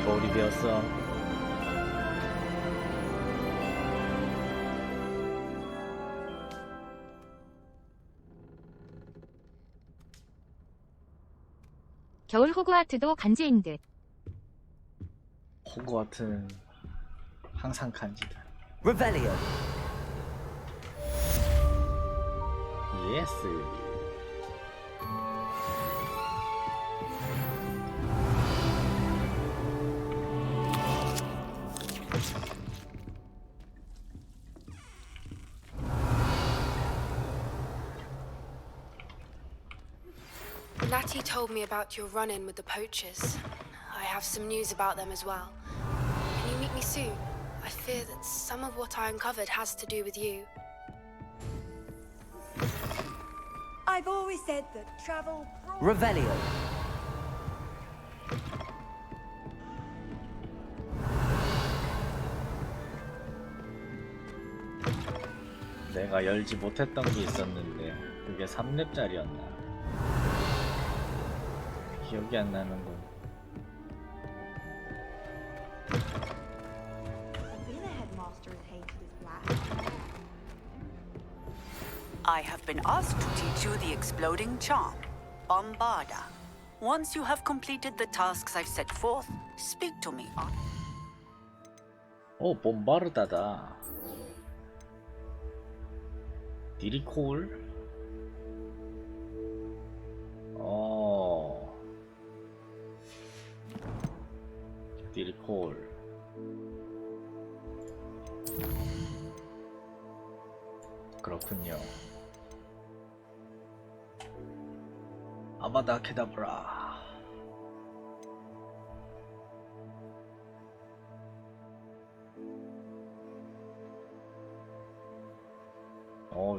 겨울이 되었어. 겨울 호그와트도 간지인 듯. 호그와트는 항상 간지다. Revelio. 예스. Natty told me about your run-in with the poachers. I have some news about them as well. Can you meet me soon? I fear that some of what I uncovered has to do with you. I've always said that travel... Revelio. 내가 열지 못했던 게 있었는데 그게 3렙짜리였나? 기억이 안 나는군. Being a headmaster is hated as black. I have been asked to teach you the exploding charm, Bombarda. Once you have completed the tasks I've set forth, speak to me. 오, 봄바르다다. 디리콜? 디리콜. 그렇군요. 아바다 케다브라.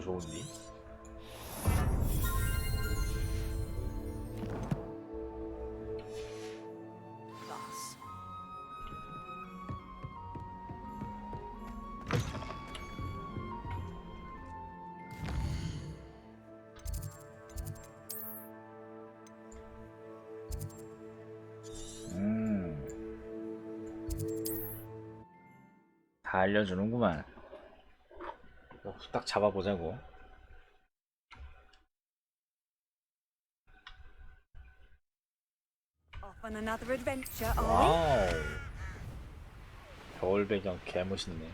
좋은데? Thus. 다 알려주는구만. 딱 잡아보자고. Off on another adventure, are we? 와우. 겨울 배경 개멋있네.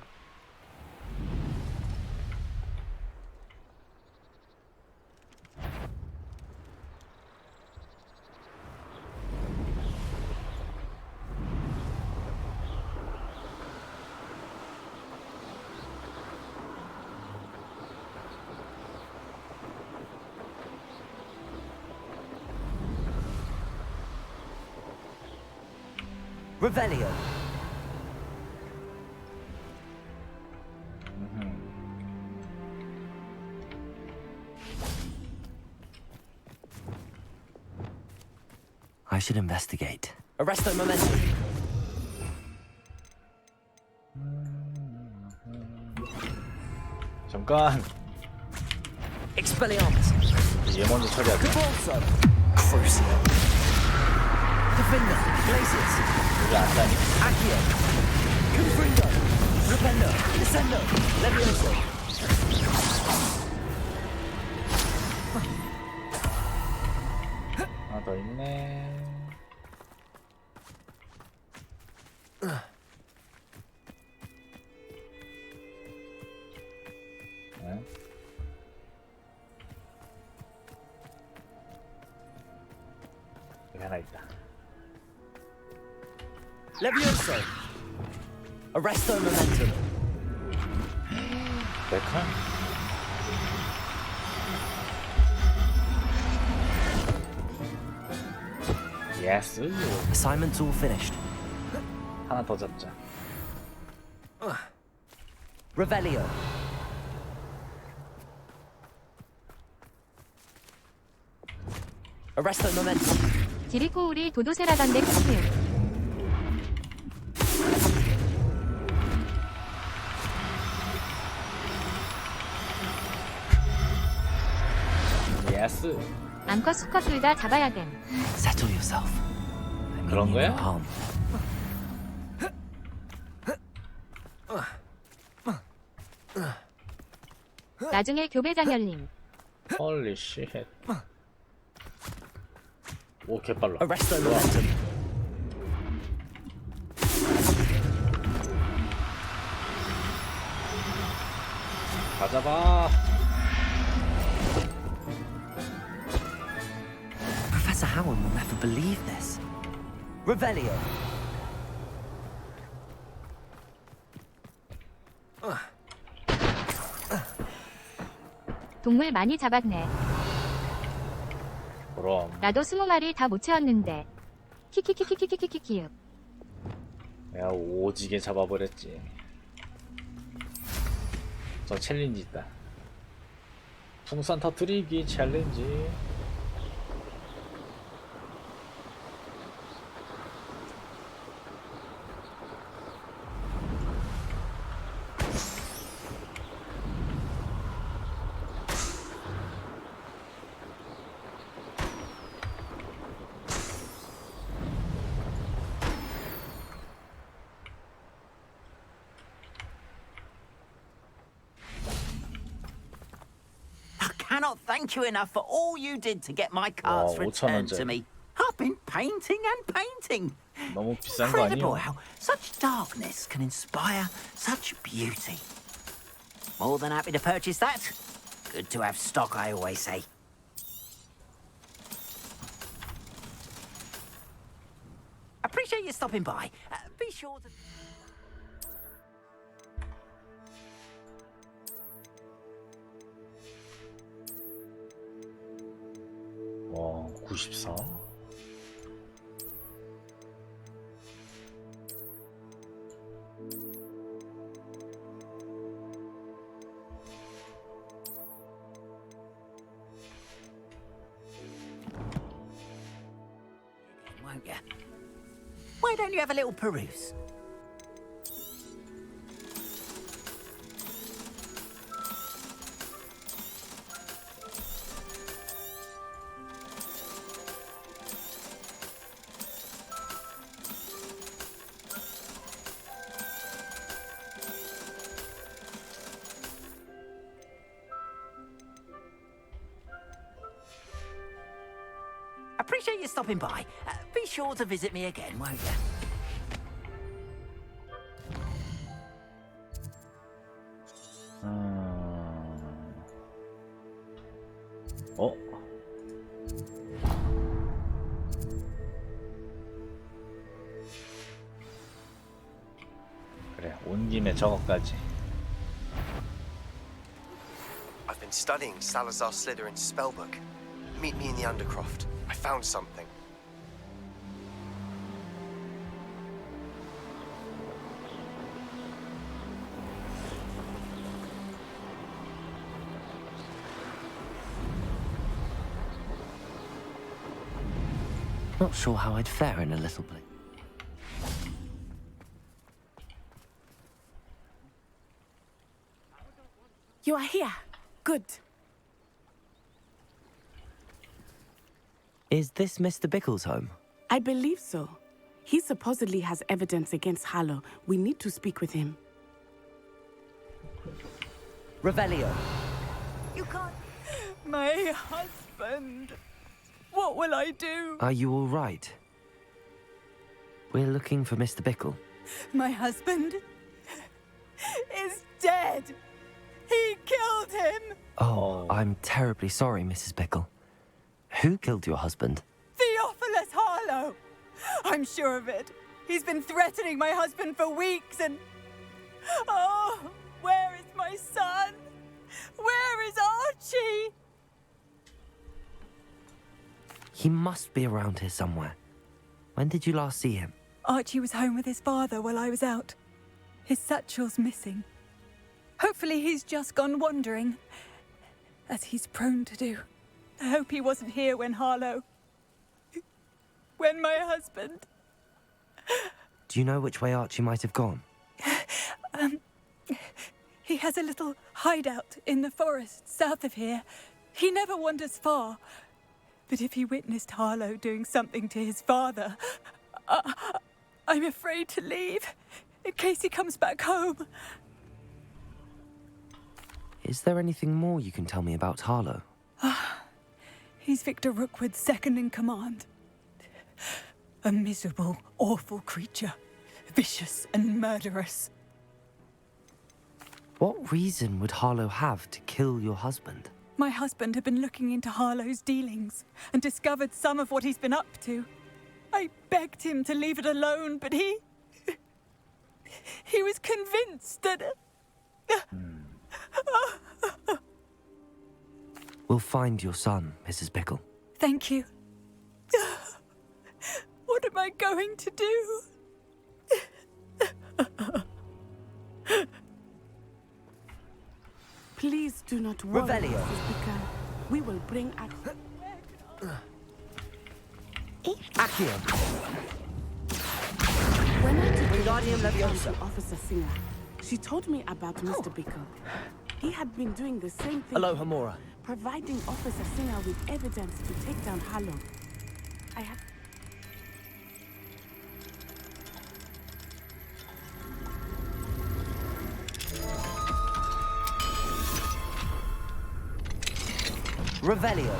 Revelio. I should investigate. Arresto momentum. 잠깐. Expelliarmus. 얘 먼저 처리하자. Cabalso. Crucio. Defender. Glacius. 우리 안 따니? Accio. Confringo. Rependo. Descendo. Levioso. 하나 더 있네. 응? 여기 하나 있다. Levioso. Arresto momentum. 메카? 예스. Assignment's all finished. 하나 더 잡자. Revelio. Arresto momentum. 디리코울이 도도새라던데 크크. 예스. 암컷 수컷 둘 다 잡아야 됨. Settle yourself. I mean 그런 you 거야? no harm. 나중에 교배장 열림. 헐리 쉣. 오 개빨라. Arrest the 좋아. momentum. 가자봐. Professor Howard will never believe this. Revelio. 동물 많이 잡았네. 그럼 나도 20마리 다 못 채웠는데. 키키키키키키키키키. 내가 오지게 잡아버렸지. 저 챌린지 있다. 풍선 터뜨리기 챌린지. I cannot thank you enough for all you did to get my cards Wow, returned to 5,000원짜리. me. I've been painting and painting. 너무 비싼 거 Incredible 아니야? how such darkness can inspire such beauty. More than happy to purchase that. Good to have stock, I always say. Appreciate you stopping by. Be sure to... 와 94. Won't you? Why don't you have a little peruse? Appreciate you stopping by. Be sure to visit me again, won't you? 어? 그래 온 김에 저거까지. I've been studying Salazar Slytherin's spellbook. Meet me in the Undercroft. I found something. Not sure how I'd fare in a little place. You are here. Good. Is this Mr. Bickle's home? I believe so. He supposedly has evidence against Harlow. We need to speak with him. Revelio. You can't. My husband. What will I do? Are you all right? We're looking for Mr. Bickle. My husband is dead. He killed him. Oh, I'm terribly sorry, Mrs. Bickle. Who killed your husband? Theophilus Harlow. I'm sure of it. He's been threatening my husband for weeks and... Oh, where is my son? Where is Archie? He must be around here somewhere. When did you last see him? Archie was home with his father while I was out. His satchel's missing. Hopefully he's just gone wandering, as he's prone to do. I hope he wasn't here when Harlow... when my husband... Do you know which way Archie might have gone? He has a little hideout in the forest south of here. He never wanders far. But if he witnessed Harlow doing something to his father, I'm afraid to leave, in case he comes back home. Is there anything more you can tell me about Harlow? He's Victor Rookwood's second in command. A miserable, awful creature. Vicious and murderous. What reason would Harlow have to kill your husband? My husband had been looking into Harlow's dealings and discovered some of what he's been up to. I begged him to leave it alone, but he was convinced that... We'll find your son, Mrs. Pickle. Thank you. What am I going to do? Please do not worry, Revelio. Mrs. Pickle. We will bring Accio. When I took Wingardium the Leviosa. to Officer Singer, she told me about Mr. Pickle. He had been doing the same thing. Aloha Mora. Providing Officer Singer with evidence to take down Harlow. I have... Revelio.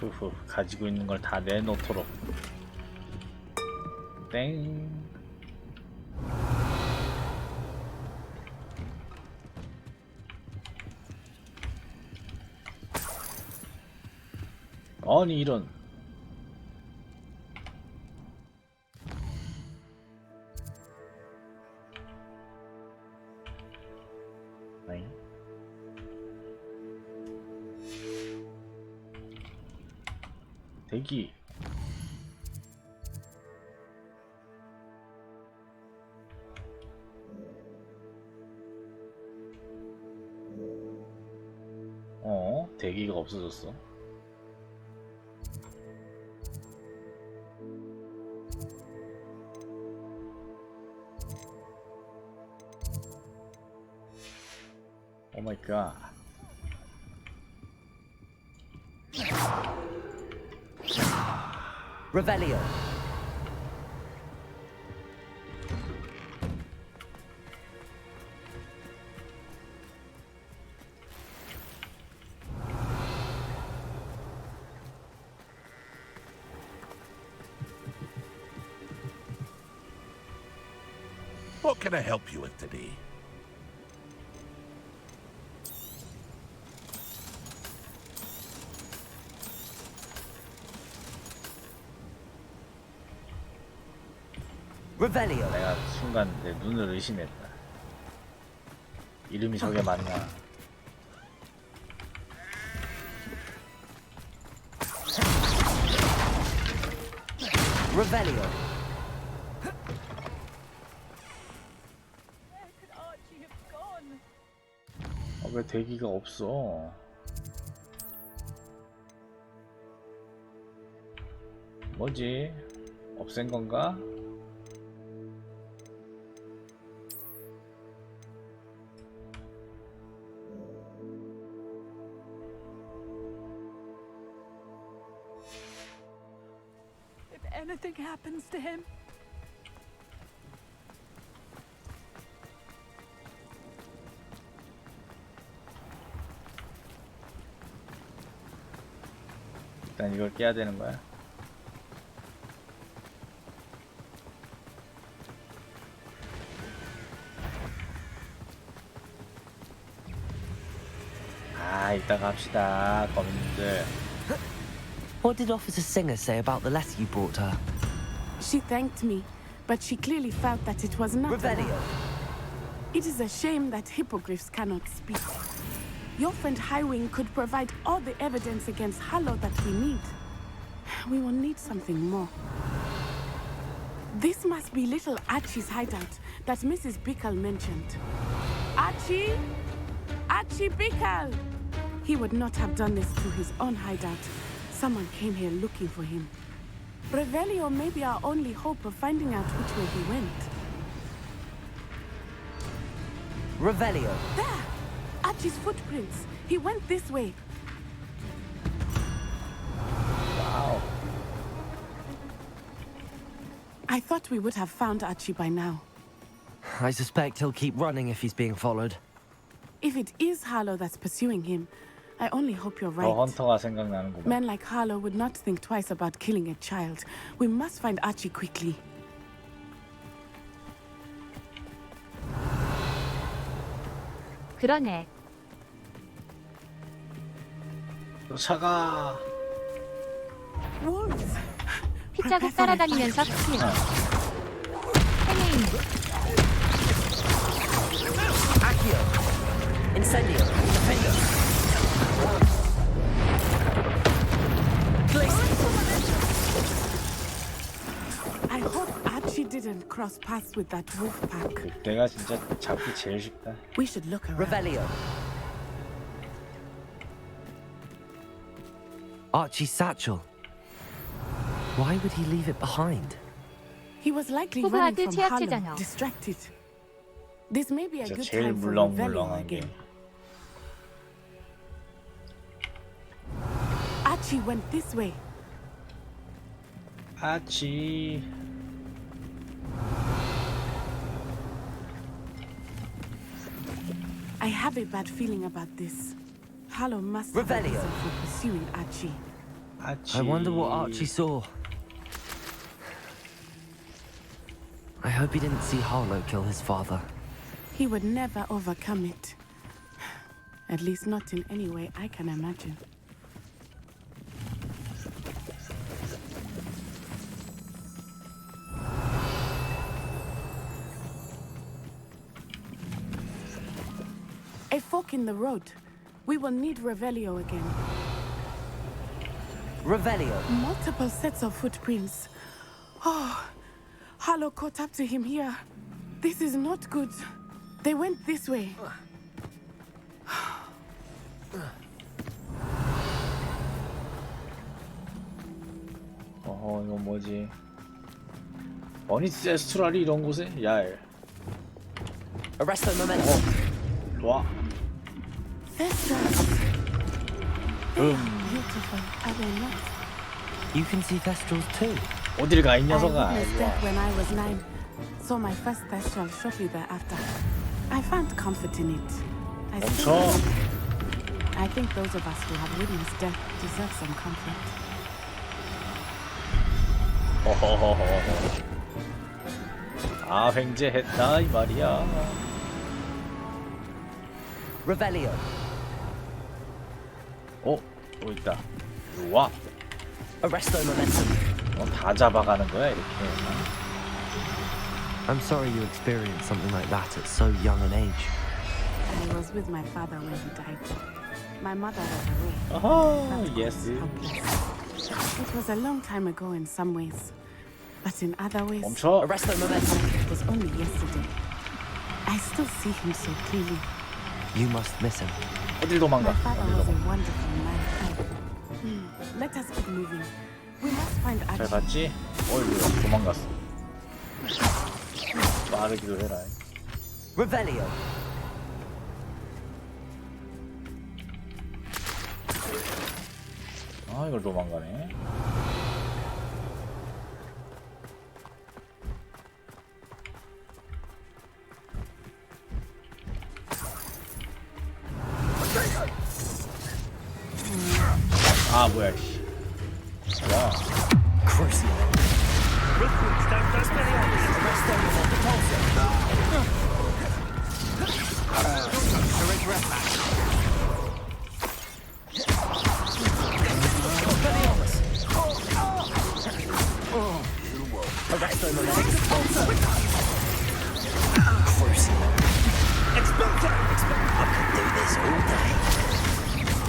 후후 가지고 있는 걸 다 내놓도록. 땡. 아니 이런. 아니. 대기. 대기가 없어졌어. 오 마이 갓. Revelio. What can I help you with today? Revelio. 내가 순간 내 눈을 의심했다. 이름이 저게 맞나? Revelio. Where could Archie have gone? 왜 대기가 없어? 뭐지? 없앤 건가? If anything happens to him, 일단 이걸 깨야 되는 거야. 이따가 합시다, 거민들. What did Officer Singer say about the letter you brought her? She thanked me, but she clearly felt that it was not Revelio. enough. It is a shame that hippogriffs cannot speak. Your friend Highwing could provide all the evidence against Harlow that we need. We will need something more. This must be little Archie's hideout that Mrs. Bickle mentioned. Archie? Archie Bickle! He would not have done this to his own hideout. Someone came here looking for him. Revelio may be our only hope of finding out which way he went. Revelio. There! Archie's footprints. He went this way. 와우. I thought we would have found Archie by now. I suspect he'll keep running if he's being followed. If it is Harlow that's pursuing him, I only hope you're 더 right. 헌터가 생각나는구만. Men like Harlow would not think twice about killing a child. We must find Archie quickly. 그러네. 쫓아가. Wolves! 핏자국 따라다니면서 킬. 헤메인. Accio. Incendio. Defender. I hope Archie didn't cross paths with that wolf pack. 내가 진짜 잡기 제일 쉽다. We should look around. Revelio. Archie's satchel. Why would he leave it behind? He was likely 호그와트 running from 취약체잖아. Harlow, distracted. This may be a 진짜 good 제일 time for Revelio 물렁물렁한 게. again. Archie went this way. 아치. I have a bad feeling about this. Harlow must have a Revelio. reason for pursuing Archie. 아치. I wonder what Archie saw. I hope he didn't see Harlow kill his father. He would never overcome it. At least not in any way I can imagine. A fork in the road. We will need Revelio again. Revelio. Multiple sets of footprints. Oh, Harlow caught up to him here. This is not good. They went this way. 어허, 이건 뭐지? 아니 세스트랄이 이런 곳에? 야, Arresto Memento. 와. Thestrals. Beautiful, are they not? You can see Thestrals too. 어딜 가, 이 I 녀석아. witnessed death when I was 9. Saw my first Thestral shortly thereafter. I found comfort in it. I 멈춰. I think those of us who have witnessed death deserve some comfort. 어허허허. 아, 횡재했다 이 말이야. Revelio. 어, 또 있다. 이리 와. Arresto Momentum. 다 잡아가는 거야 이렇게. I'm sorry you experienced something like that at so young an age. I was with my father when he died. My mother was away. 어허, That 예스. was hopeless. It was a long time ago in some ways, but in other ways, 멈춰. Arresto Momentum. it was only yesterday. I still see him so clearly. You must miss him. 어딜 도망가? My father 어딜 was a 도망가? wonderful man. Let us keep moving. We must find 잘 Archie. 봤지? 어이구야, 도망갔어. 빠르기도 해라. Revelio. 아, 이걸 도망가네. 아, 뭐야, 씨. 와. Crucio. Recruits don't go Arresto Memento. Arresto Memento. Crucio. Expulso. I could do this all day.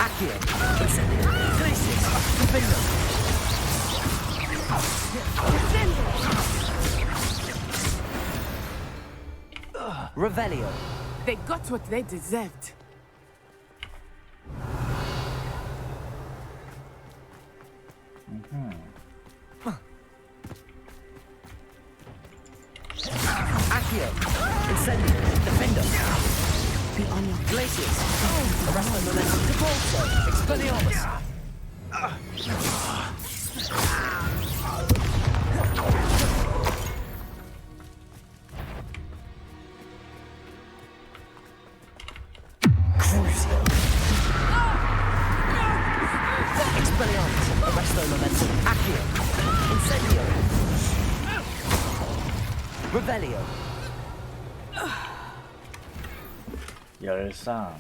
Accio. Incendio. Glacis. Defender. Revelio. They got what they deserved. Accio. Incendio. Defender. Be on your Glacius. Arrest the momentum. Depulso. Expelliarmus. Crucio. Expelliarmus. Arresto momentum. Accio. Incendio. Revelio. 열상.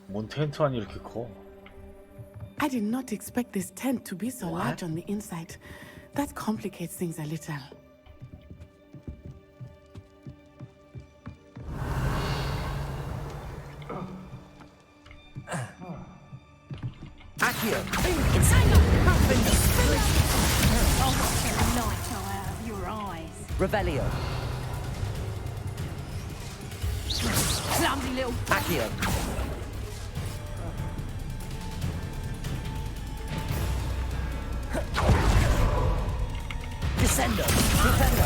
뭔 텐트 안이 이렇게 커? I did not expect this tent to be so What? large on the inside. That complicates things a little. Accio. Incendio. I'll watch every night out of your eyes. Revelio. Clumsy little Accio. Descendo. Defendo.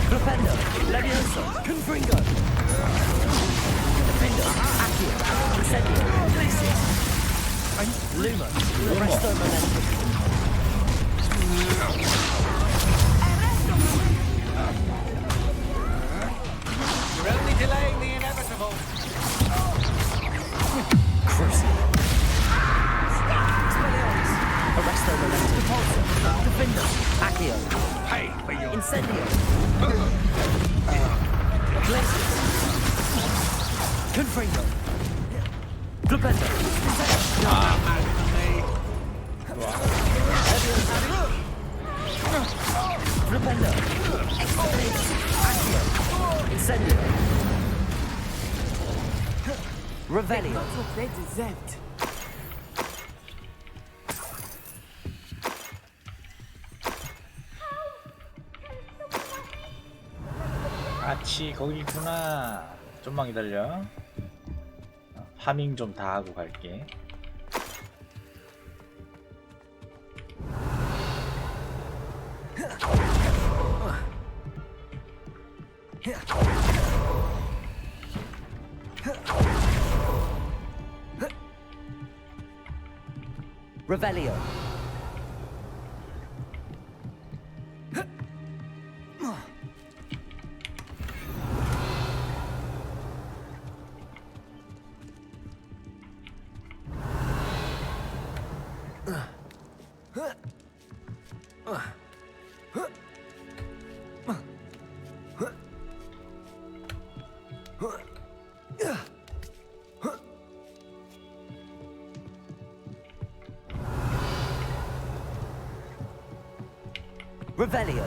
Defendo. Levioso. Confringo. Defendo. Accio. Incendio. Glacius. Luma. Arresto momentum. You're only delaying the inevitable. Crucio. Expelliarmus. Arresto momentum. Depulso. Defendo. Accio. Hey, for you. Incendio. Glacius. Confringo. Flipendo. Flipendo. Accio. Incendio. Revelio. That's what they deserved. 아치 거기 있구나. 좀만 기다려. 파밍 좀 다 하고 갈게. Revelio. Revelio.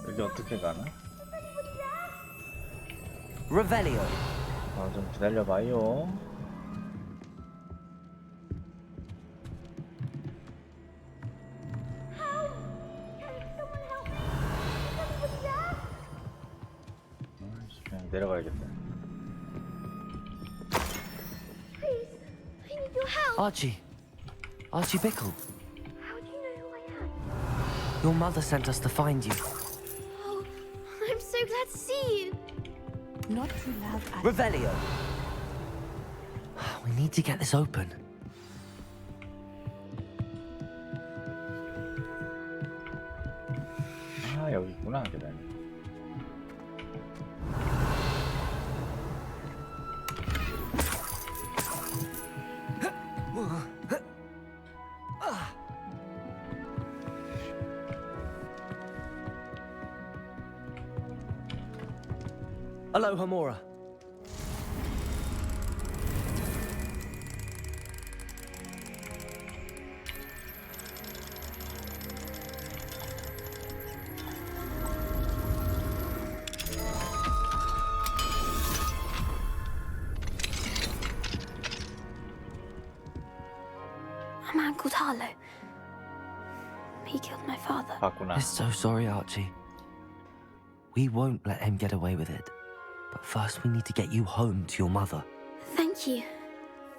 여기 어떻게 가나? Revelio. 좀 기다려봐요. 그냥 내려가야겠다. Archie. Archie Bickle. How do you know who I am? Your mother sent us to find you. Oh, I'm so glad to see you. Not too loud, Archie. Revelio. We need to get this open. 있구나 계단이. Aloha, Mora. A man called Harlow. He killed my father. 봤구나. We're so sorry, Archie. We won't let him get away with it. But first we need to get you home to your mother. Thank you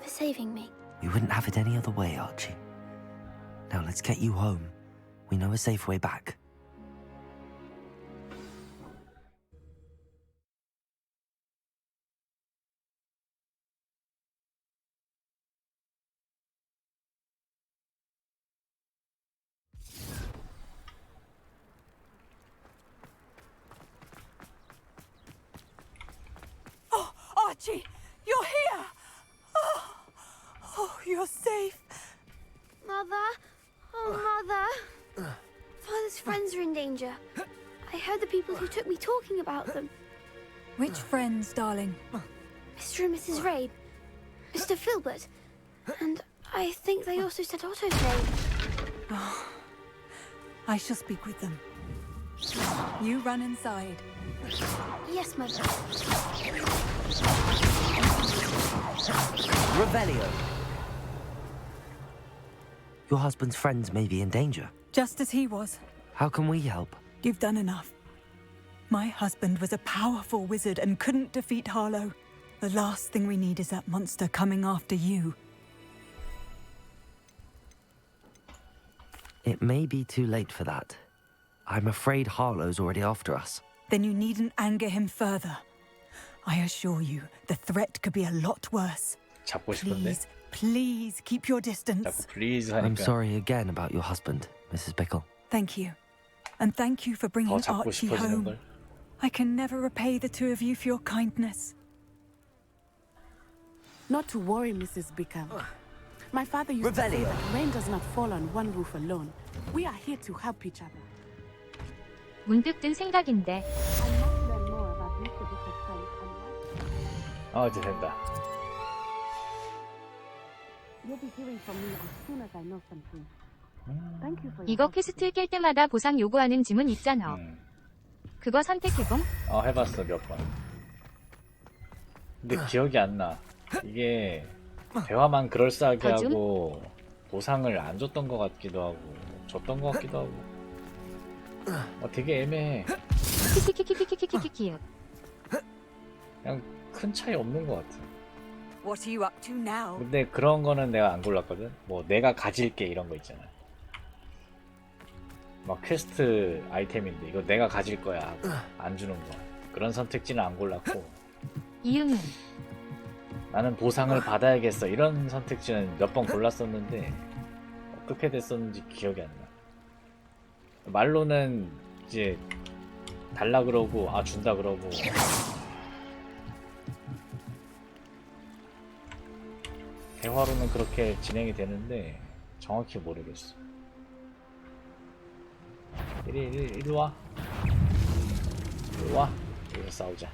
for saving me. We wouldn't have it any other way, Archie. Now let's get you home. We know a safe way back. Oh, Archie, you're here! Oh, you're safe. Mother? Oh, Mother. Father's friends are in danger. I heard the people who took me talking about them. Which friends, darling? Mr. and Mrs. Rabe, Mr. Filbert, and I think they also said Otto's name. Oh, I shall speak with them. You run inside. Yes, Mother. Revelio. Your husband's friends may be in danger. Just as he was. How can we help? You've done enough. My husband was a powerful wizard and couldn't defeat Harlow. The last thing we need is that monster coming after you. It may be too late for that. I'm afraid Harlow's already after us. Then you needn't anger him further. I assure you, the threat could be a lot worse. 잡고 싶은데. Please, please keep your distance. 자꾸 please 하니까. I'm sorry again about your husband, Mrs. Bickle. Thank you. And thank you for bringing 더 잡고 Archie 싶어지는 home. 걸. I can never repay the two of you for your kindness. Not to worry, Mrs. Bickle. My father used to say Revelio. that rain does not fall on one roof alone. We are here to help each other. 문득 든 생각인데 I must learn more about Mr. Bickle's friends and why. 이제 된다. You'll be hearing from me as soon as I know something. Thank you for your 이거 help. 퀘스트 깰 때마다 보상 요구하는 지문 있잖아. 그거 선택해봄? 해봤어 몇 번. 근데 기억이 안 나. 이게 대화만 그럴싸하게 거줌? 하고 보상을 안 줬던 것 같기도 하고 줬던 것 같기도 하고. 되게 애매해. 키키키키키키키키키. 그냥 큰 차이 없는 것 같아. What are you up to now? 근데 그런 거는 내가 안 골랐거든. 뭐 내가 가질게 이런 거 있잖아. 막 퀘스트 아이템인데 이거 내가 가질 거야 하고 안 주는 거. 그런 선택지는 안 골랐고. 이응은 나는 보상을 받아야겠어 이런 선택지는 몇 번 골랐었는데 어떻게 됐었는지 기억이 안 나. 말로는 이제 달라 그러고 준다 그러고 대화로는 그렇게 진행이 되는데 정확히 모르겠어. 이리 와. 이리 와. 여기서 싸우자.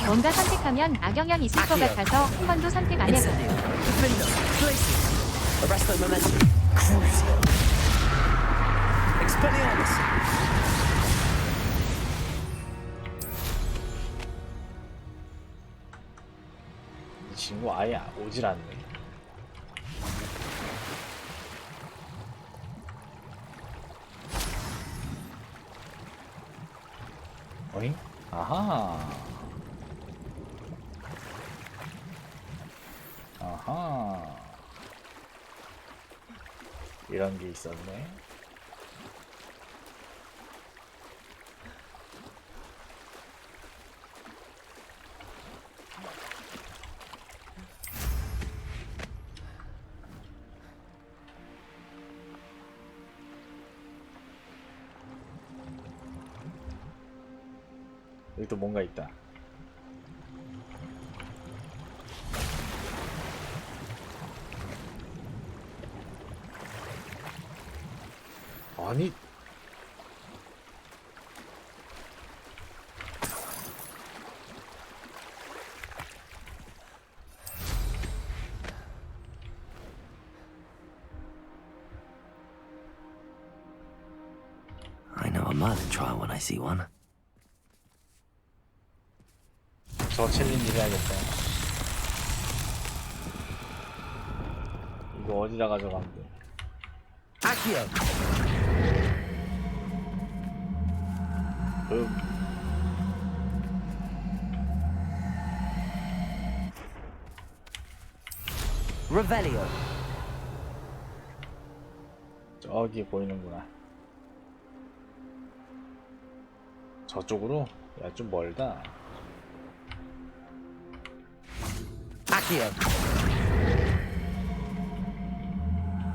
뭔가 선택하면 악영향 있을 것 같아서 한 번도 선택 안 해봐. Arresto momentum. Crucial. Expelliarmus. 이 친구 아예 오질 않네. 어잉? 아하. 아하. 이런 게 있었네. 여기 또 뭔가 있다. 아니 I know a murder trial when I see one. 저 챌린지 해야겠다. 이거 어디다 가져가면 돼? Accio! Revelio. 저기 보이는구나. 저쪽으로? 야, 좀 멀다. Accio.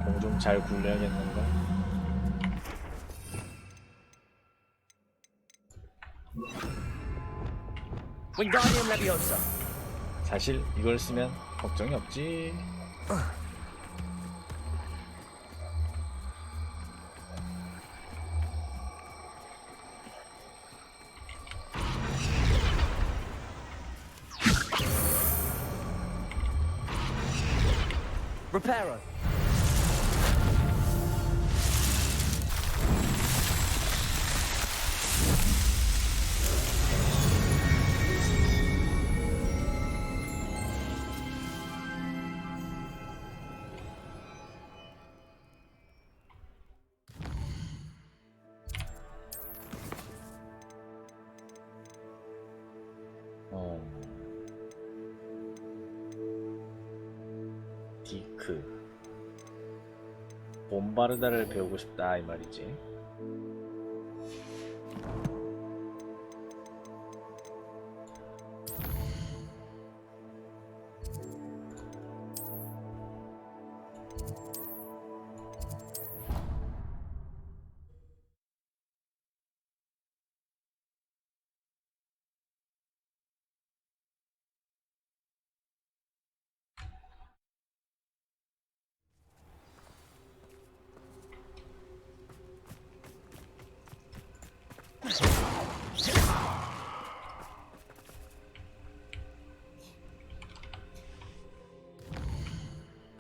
공 좀 잘 굴려야겠는걸? Wingardium Leviosa. 사실 이걸 쓰면 걱정이 없지. Reparo. 디크 봄바르다를 배우고 싶다 이 말이지.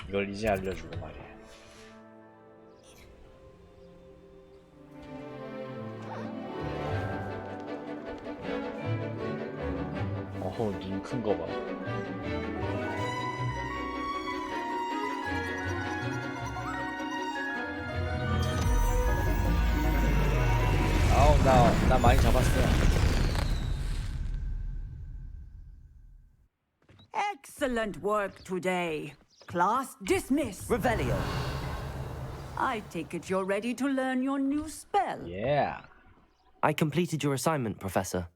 이걸 이제 알려주고 말이야. 어허, 눈 큰 거 봐. 아우, 나 많이 잡았어. Excellent work today. Class dismissed. Revelio. I take it you're ready to learn your new spell. Yeah. I completed your assignment, Professor.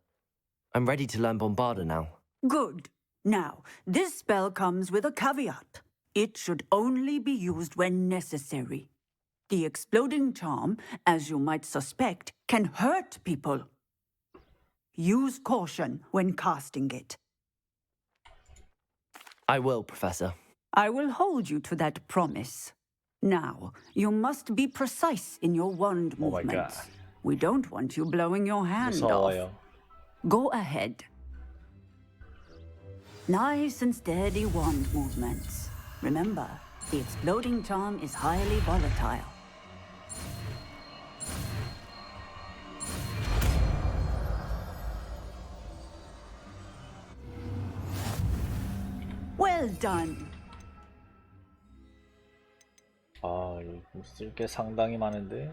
I'm ready to learn Bombarda now. Good. Now, this spell comes with a caveat. It should only be used when necessary. The exploding charm, as you might suspect, can hurt people. Use caution when casting it. I will, Professor. I will hold you to that promise. Now, you must be precise in your wand Oh my movements. God. We don't want you blowing your hand 무서워요. off. Go ahead. Nice and steady wand movements. Remember, the exploding charm is highly volatile. Well done. 아, 이거 쓸 게 상당히 많은데.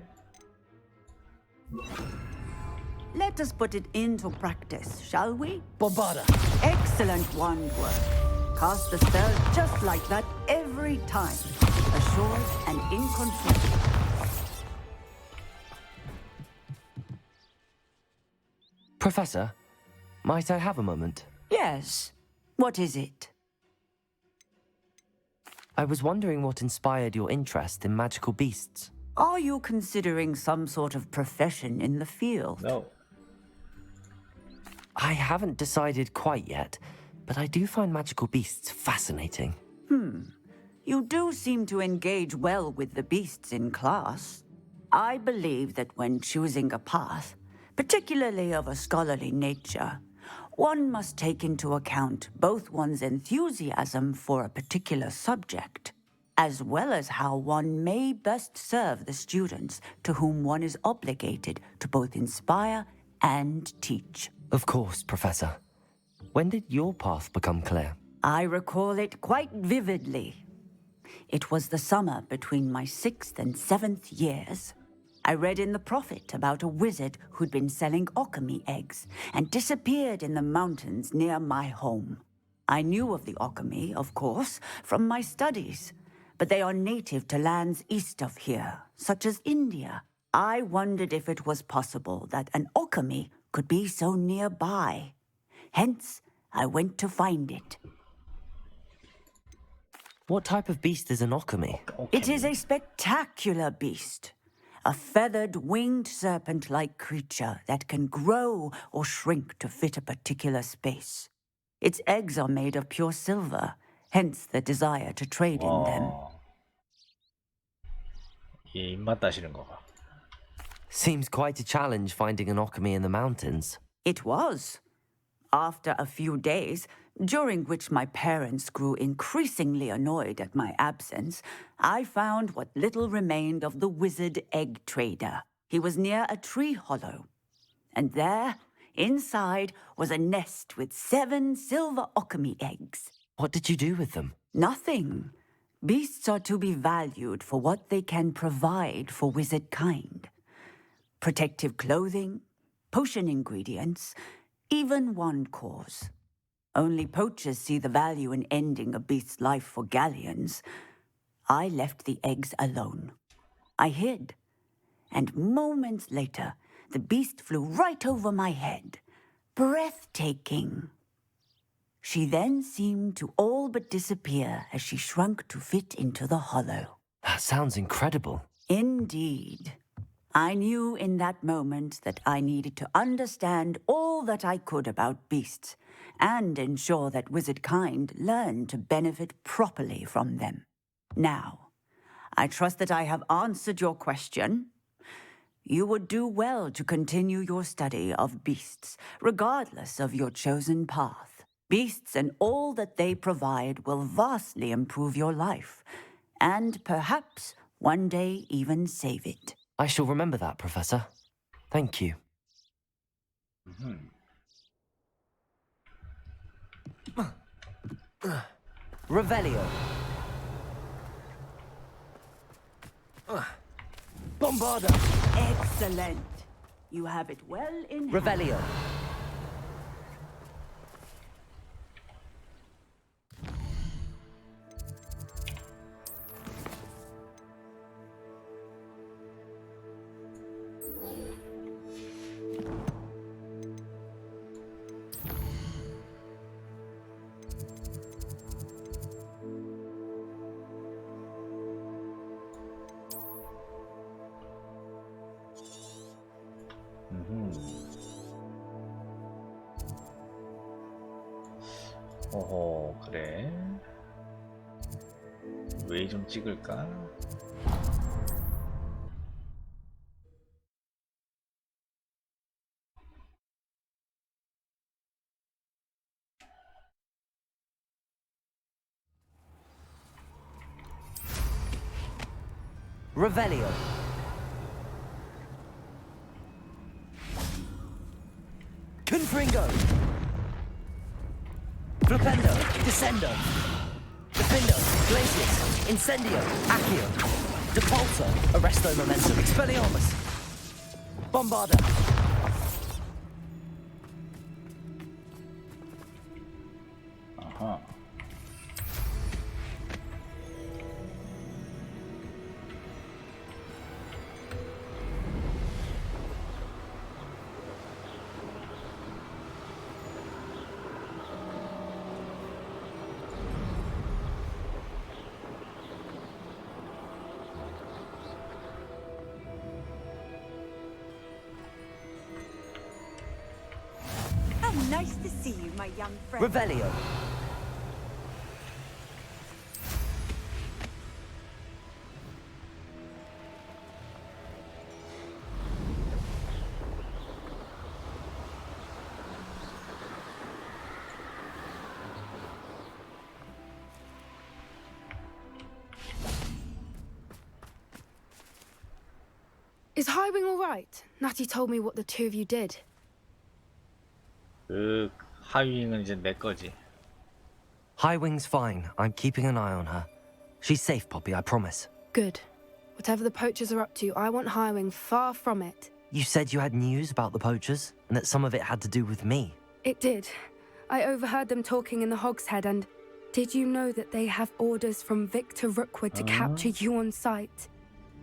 Let us put it into practice, shall we? Bombarda. Excellent wand work. Cast the spell just like that every time. Assured and in control. Professor, might I have a moment? Yes. What is it? I was wondering what inspired your interest in magical beasts. Are you considering some sort of profession in the field? No. I haven't decided quite yet, but I do find magical beasts fascinating. You do seem to engage well with the beasts in class. I believe that when choosing a path, particularly of a scholarly nature, one must take into account both one's enthusiasm for a particular subject, as well as how one may best serve the students to whom one is obligated to both inspire and teach. Of course, Professor. When did your path become clear? I recall it quite vividly. It was the summer between my 6th and 7th years. I read in the Prophet about a wizard who'd been selling alchemy eggs and disappeared in the mountains near my home. I knew of the alchemy, of course, from my studies, but they are native to lands east of here, such as India. I wondered if it was possible that an alchemy could be so nearby. Hence, I went to find it. What type of beast is an alchemy? It is a spectacular beast. A feathered, winged serpent-like creature that can grow or shrink to fit a particular space. Its eggs are made of pure silver, hence the desire to trade in them. 이 입맛 따시는 거 봐. Seems quite a challenge finding an alchemy in the mountains. It was. After a few days, during which my parents grew increasingly annoyed at my absence, I found what little remained of the wizard egg trader. He was near a tree hollow. And there, inside, was a nest with 7 silver alchemy eggs. What did you do with them? Nothing. Beasts are to be valued for what they can provide for wizard kind. Protective clothing, potion ingredients, even wand cores. Only poachers see the value in ending a beast's life for galleons. I left the eggs alone. I hid. And moments later, the beast flew right over my head. Breathtaking. She then seemed to all but disappear as she shrunk to fit into the hollow. That sounds incredible. Indeed. I knew in that moment that I needed to understand all that I could about beasts and ensure that wizard kind learned to benefit properly from them. Now, I trust that I have answered your question. You would do well to continue your study of beasts, regardless of your chosen path. Beasts and all that they provide will vastly improve your life, and perhaps one day even save it. I shall remember that, Professor. Thank you. Revelio. Bombarda. Excellent. You have it well in hand. Revelio. 어허, 그래. 웨이 좀 찍을까? Revelio. Confringo. Flipendo. Descendo. Defindo. Glacius. Incendio. Accio. Depulso. Arresto Momentum. Expelliarmus. Bombarda. 아하. Nice to see you, my young friend. Revelio. Is Highwing all right? Natty told me what the two of you did. 그 하위잉은 이제 내 거지. Highwing's fine. I'm keeping an eye on her. She's safe, Poppy, I promise. Good. Whatever the poachers are up to, I want Highwing far from it. You said you had news about the poachers, and that some of it had to do with me. It did. I overheard them talking in the Hogshead, and did you know that they have orders from Victor Rookwood to capture you on sight?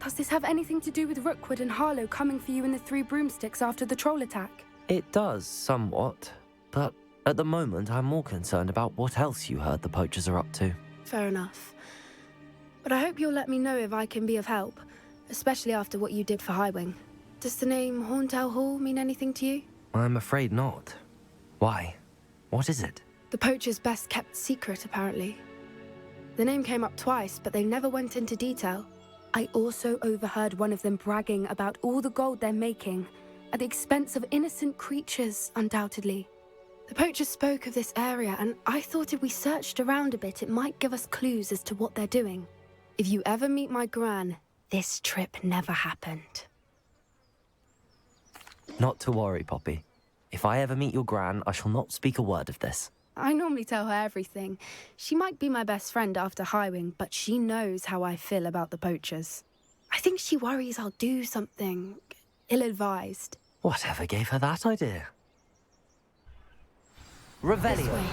Does this have anything to do with Rookwood and Harlow coming for you in the Three Broomsticks after the troll attack? It does, somewhat. But at the moment, I'm more concerned about what else you heard the poachers are up to. Fair enough. But I hope you'll let me know if I can be of help, especially after what you did for Highwing. Does the name Horntail Hall mean anything to you? I'm afraid not. Why? What is it? The poachers' best kept secret, apparently. The name came up twice, but they never went into detail. I also overheard one of them bragging about all the gold they're making, at the expense of innocent creatures, undoubtedly. The poachers spoke of this area, and I thought if we searched around a bit, it might give us clues as to what they're doing. If you ever meet my gran, this trip never happened. Not to worry, Poppy. If I ever meet your gran, I shall not speak a word of this. I normally tell her everything. She might be my best friend after Highwing, but she knows how I feel about the poachers. I think she worries I'll do something ill-advised. Whatever gave her that idea? Revelio. This way.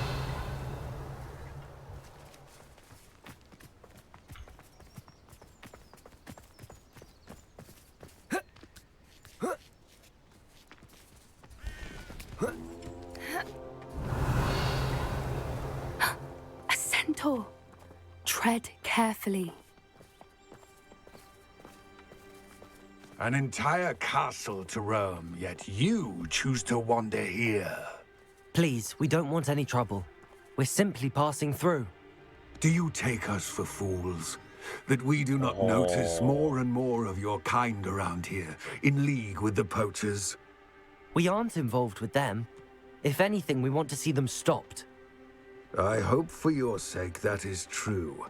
A centaur. Tread carefully. An entire castle to roam, yet you choose to wander here. Please, we don't want any trouble. We're simply passing through. Do you take us for fools? That we do not notice more and more of your kind around here, in league with the poachers? We aren't involved with them. If anything, we want to see them stopped. I hope for your sake that is true.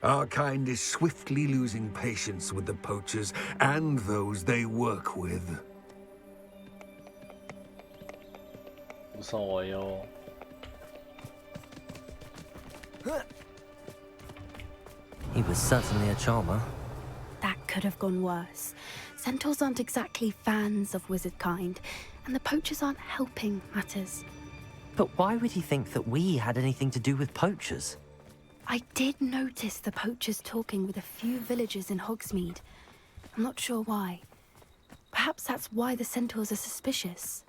Our kind is swiftly losing patience with the poachers and those they work with. 무서워요. He was certainly a charmer. That could have gone worse. Centaurs aren't exactly fans of wizard kind, and the poachers aren't helping matters. But why would he think that we had anything to do with poachers? I did notice the poachers talking with a few villagers in Hogsmeade. I'm not sure why. Perhaps that's why the centaurs are suspicious.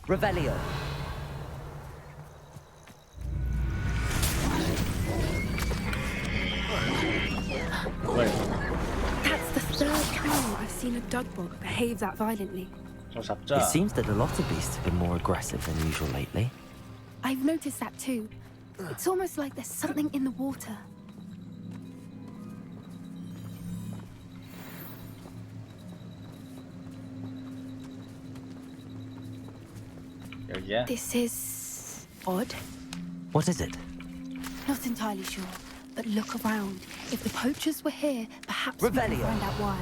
Revelio. That's the third time I've seen a dugbot behave that violently. It seems that a lot of beasts have been more aggressive than usual lately. I've noticed that too. It's almost like there's something in the water. 여기야? This is odd. What is it? Not entirely sure, but look around. If the poachers were here, perhaps we can Revelio. find out why.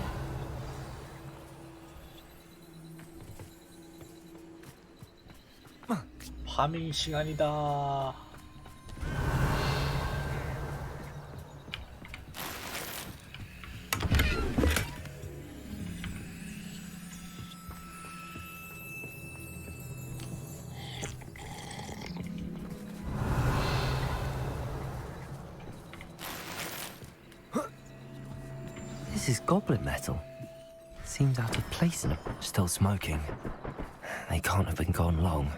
파밍 시간이다. This is goblin metal. Seems out of place in a... Still smoking. They can't have been gone long.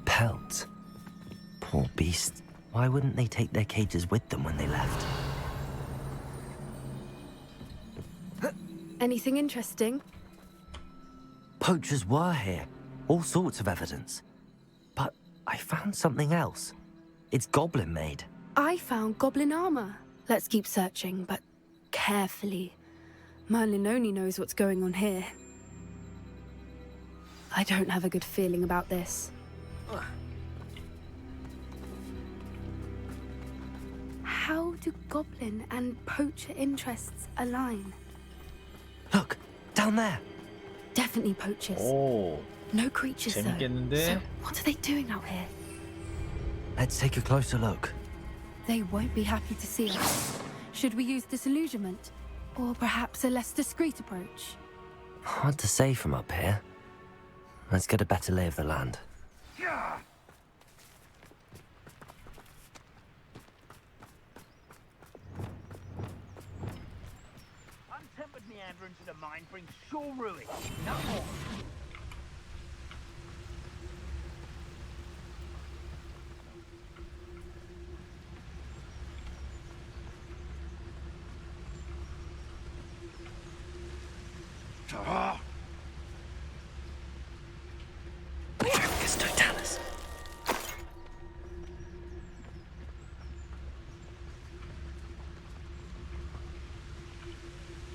Pelts. Poor beasts. Why wouldn't they take their cages with them when they left? Anything interesting? poachers were here. All sorts of evidence. But I found something else. It's goblin made. I found goblin armor. Let's keep searching, but carefully. Merlin only knows what's going on here. I don't have a good feeling about this. How do goblin and poacher interests align? Look, down there. Definitely poachers. 오, No creatures though. 재밌겠는데? So what are they doing out here? Let's take a closer look. They won't be happy to see us. Should we use disillusionment? Or perhaps a less discreet approach? Hard to say from up here. Let's get a better lay of the land. Untempered meander into the mine brings sure ruin. No more.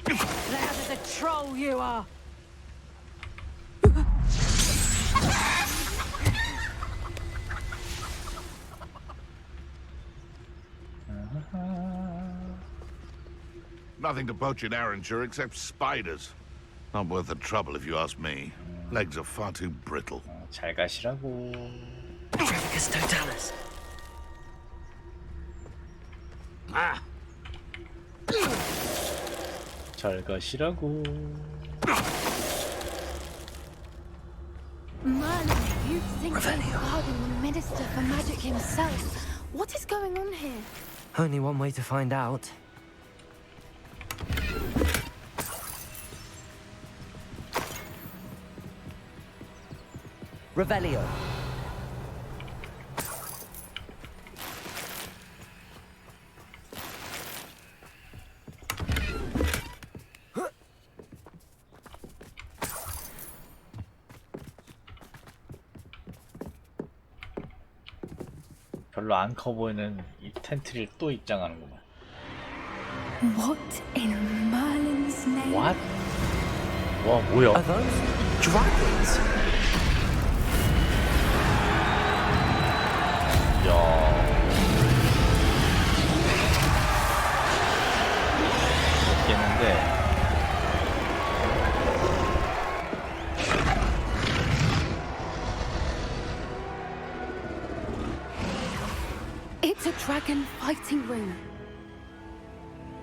Loud as a troll you are. Nothing to poach in Arranshire except spiders. Not worth the trouble if you ask me. Legs are far too brittle. 잘 가시라고. Trevicus totalis. Ah, 잘 가시라고. Merlin, you think they're guarding the Minister for Magic himself? What is going on here? Only one way to find out. Revelio. 별로 안 커 보이는 이 텐트를 또 입장하는구만. What in Merlin's name? What? 와, 뭐야? Are those dragons? 야. 먹겠는데. It's a dragon fighting ring.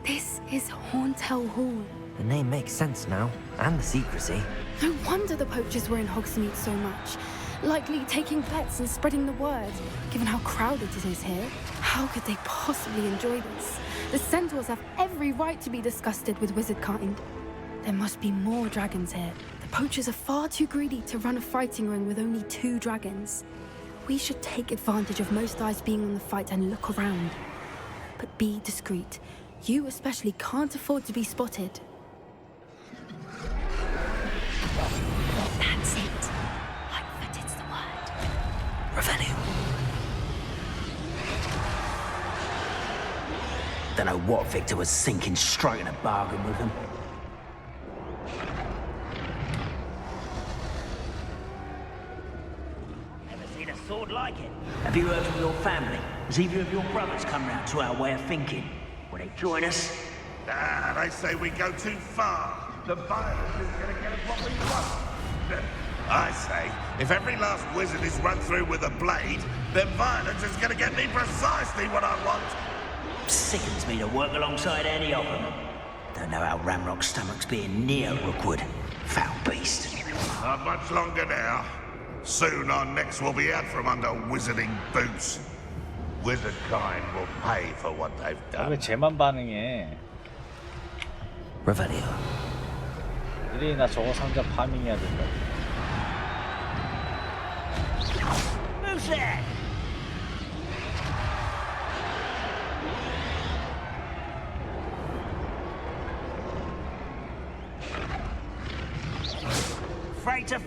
This is Hauntel Hall. The name makes sense now, and the secrecy. No wonder the poachers were in Hogsmeade so much. Likely taking bets and spreading the word, given how crowded it is here. How could they possibly enjoy this? The centaurs have every right to be disgusted with wizard kind. There must be more dragons here. The poachers are far too greedy to run a fighting ring with only 2 dragons. We should take advantage of most eyes being on the fight and look around. But be discreet. You especially can't afford to be spotted. That's it. Lightfooted's the word. Revelio. don't know what Victor was thinking, striking a bargain with him. Never seen a sword like it. Have you heard from your family? Has either of your brothers come round to our way of thinking? Will they join us? Ah, they say we go too far. The violence is going to get us what we want. I say, if every last wizard is run through with a blade, then violence is going to get me precisely what I want. Sickens me to work alongside any of them. Don't know how Ramrock's stomach's being near Rookwood. Foul beast. Not much longer now. Soon our necks will be out from under wizarding boots. Wizard kind will pay for what they've done. 왜 쟤만 반응해? Revelio. 이리 나 저거 상자 파밍해야 된다. Who's that? Afraid to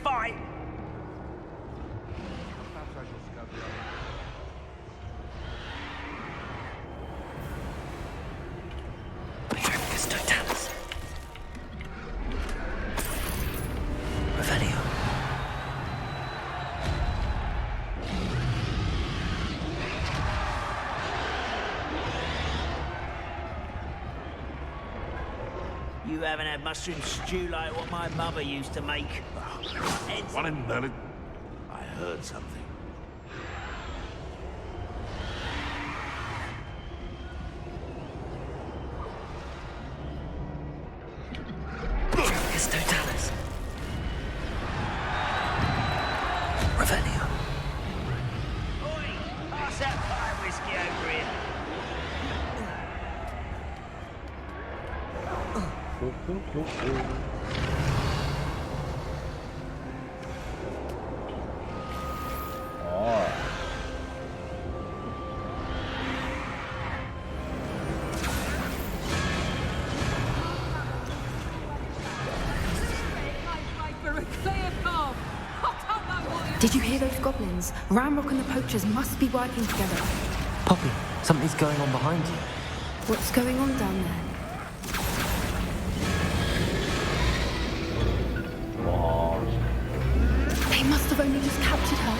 Revelio. You haven't had mushroom stew like what my mother used to make. One in Merlin. I heard something. It's totalis. Revelio. Oi! Pass that fire whiskey over here. 어. Did you hear those goblins? Ramrock and the poachers must be working together. Poppy, something's going on behind you. What's going on down there? They must have only just captured her.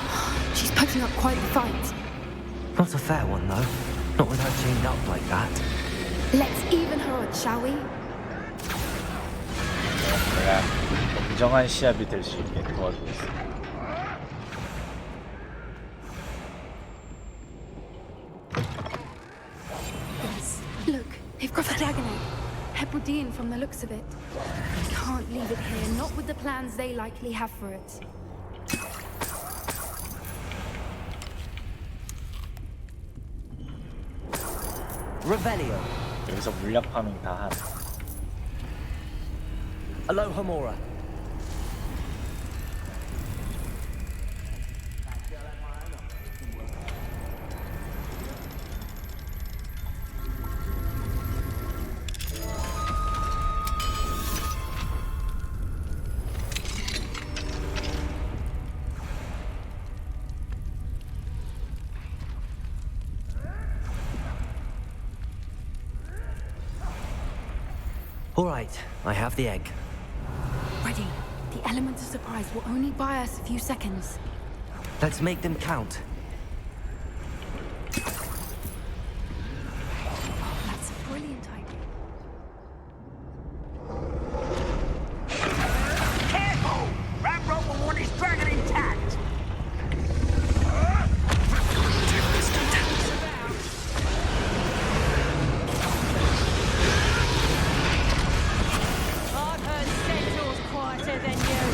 She's putting up quite the fight. Not a fair one, though. Not with her chained up like that. Let's even her odds, shall we? 내가 공정한 시합이 될 수 있게 도와주겠어. Yes. Look, they've got a dragon egg. Hebridean from the looks of it. We can't leave it here, not with the plans they likely have for it. Revelio. 여기서 물약 파밍 다 한. Alohomora. All right, I have the egg. Ready. The element of surprise will only buy us a few seconds. Let's make them count. That's a brilliant idea. Careful! Ramrock will want his dragon intact. I've heard Centaur's quieter than you.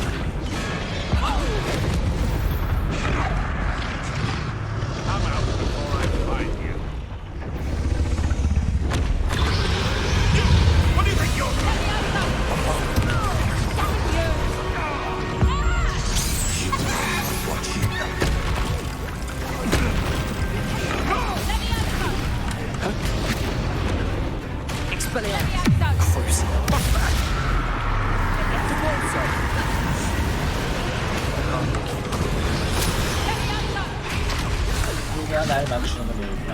Come out before I find you. What do you think you're doing? 누가 날 맞추는 건 여기구나.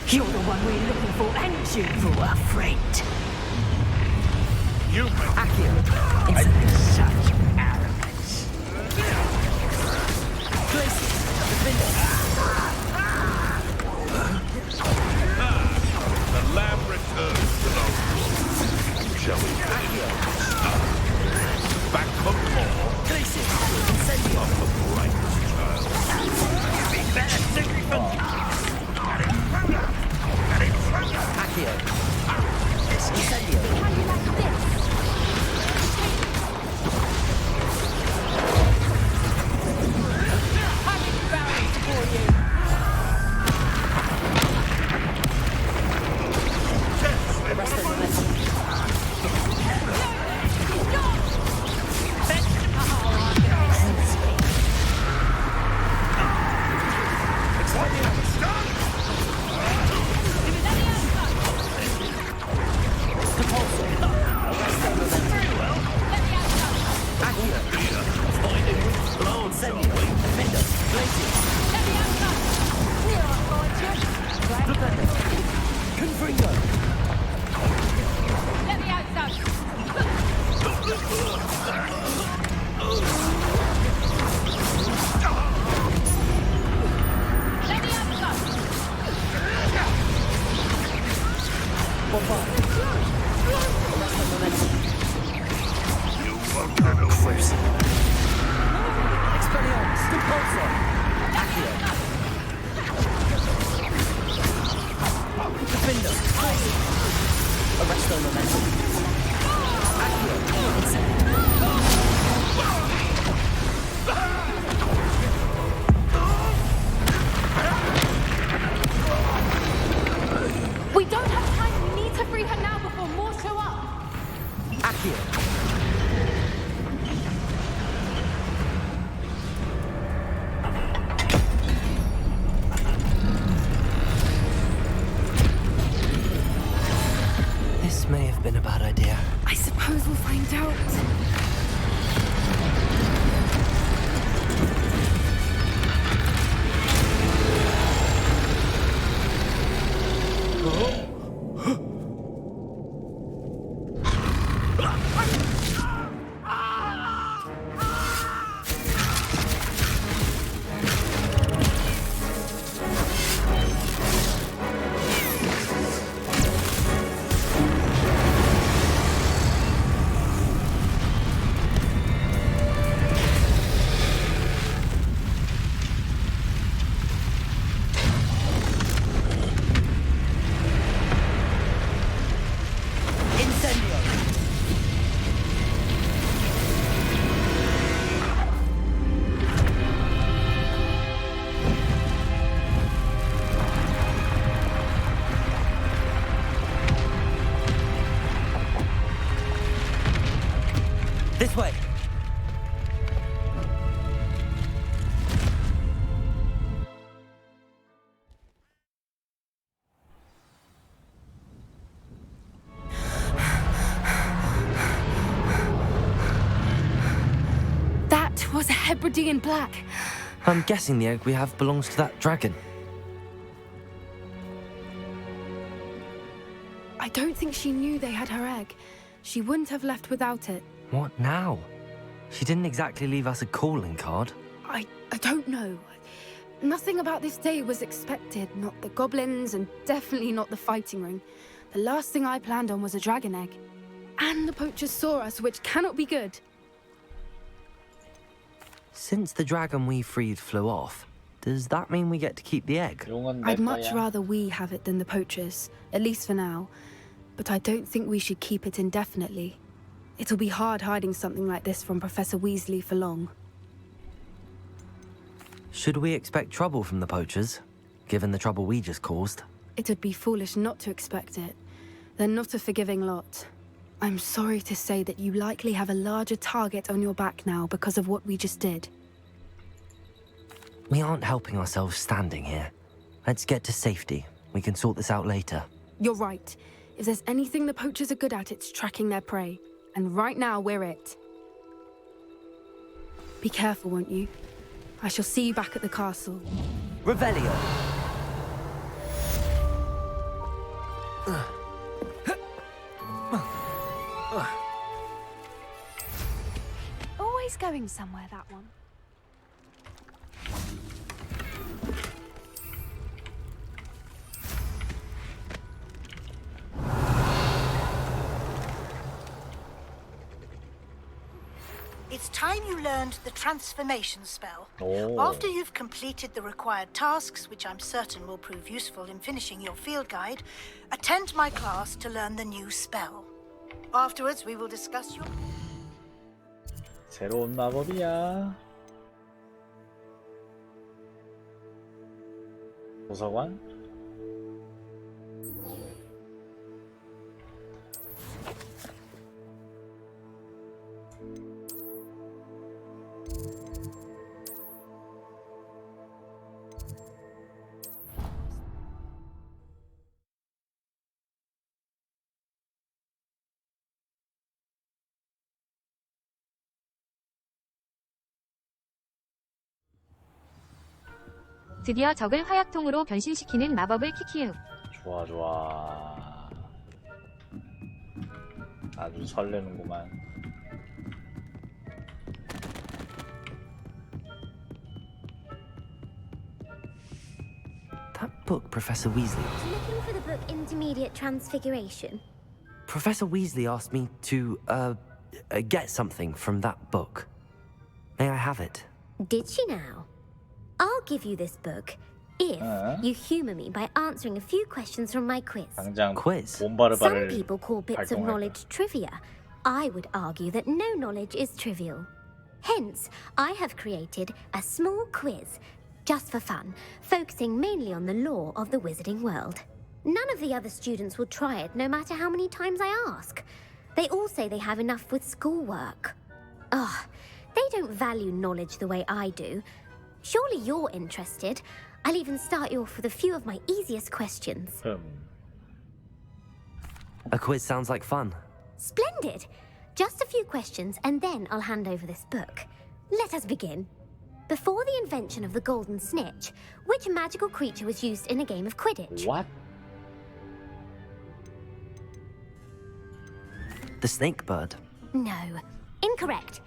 You're the one we're looking for, and you, our friend. You It's such arrogance. The lamb returns to the wolf. Shall we finish? Back for more. Of the brightest child. Be better secret from Confringo! Let me out, son. Let me out, son. You won't get away. Expelliarmus! Repulsor! Accio! Defender! Arresto Momentum! We don't have time. We need to free her now before more show up. Accio! This may have been a bad idea. I suppose we'll find out. This way! That was a Hebridean black. I'm guessing the egg we have belongs to that dragon. I don't think she knew they had her egg. She wouldn't have left without it. What now? She didn't exactly leave us a calling card. I don't know. Nothing about this day was expected. Not the goblins, and definitely not the fighting ring. The last thing I planned on was a dragon egg. And the poachers saw us, which cannot be good. Since the dragon we freed flew off, does that mean we get to keep the egg? I'd much rather we have it than the poachers, at least for now. But I don't think we should keep it indefinitely. It'll be hard hiding something like this from Professor Weasley for long. Should we expect trouble from the poachers, given the trouble we just caused? It would be foolish not to expect it. They're not a forgiving lot. I'm sorry to say that you likely have a larger target on your back now because of what we just did. We aren't helping ourselves standing here. Let's get to safety. We can sort this out later. You're right. If there's anything the poachers are good at, it's tracking their prey. And right now, we're it. Be careful, won't you? I shall see you back at the castle. Revelio! Always going somewhere, that one. It's time you learned the transformation spell. Oh. After you've completed the required tasks, which I'm certain will prove useful in finishing your field guide, attend my class to learn the new spell. Afterwards, we will discuss your... 새로운 마법이야. 도서관? 드디어 적을 화약통으로 변신시키는 마법을 키키읍. 좋아 좋아. 아주 설레는구만. That book Professor Weasley... Looking for the book Intermediate Transfiguration? Professor Weasley asked me to, get something from that book. May I have it? Did she now? I'll give you this book if you humor me by answering a few questions from my quiz. Quiz? Some people call bits of knowledge trivia. I would argue that no knowledge is trivial. Hence, I have created a small quiz, just for fun, focusing mainly on the lore of the wizarding world. None of the other students will try it, no matter how many times I ask. They all say they have enough with schoolwork. Ugh, they don't value knowledge the way I do. Surely you're interested. I'll even start you off with a few of my easiest questions. A quiz sounds like fun. Splendid! Just a few questions, and then I'll hand over this book. Let us begin. Before the invention of the golden snitch, which magical creature was used in a game of Quidditch? What? The snake bird. No. Incorrect.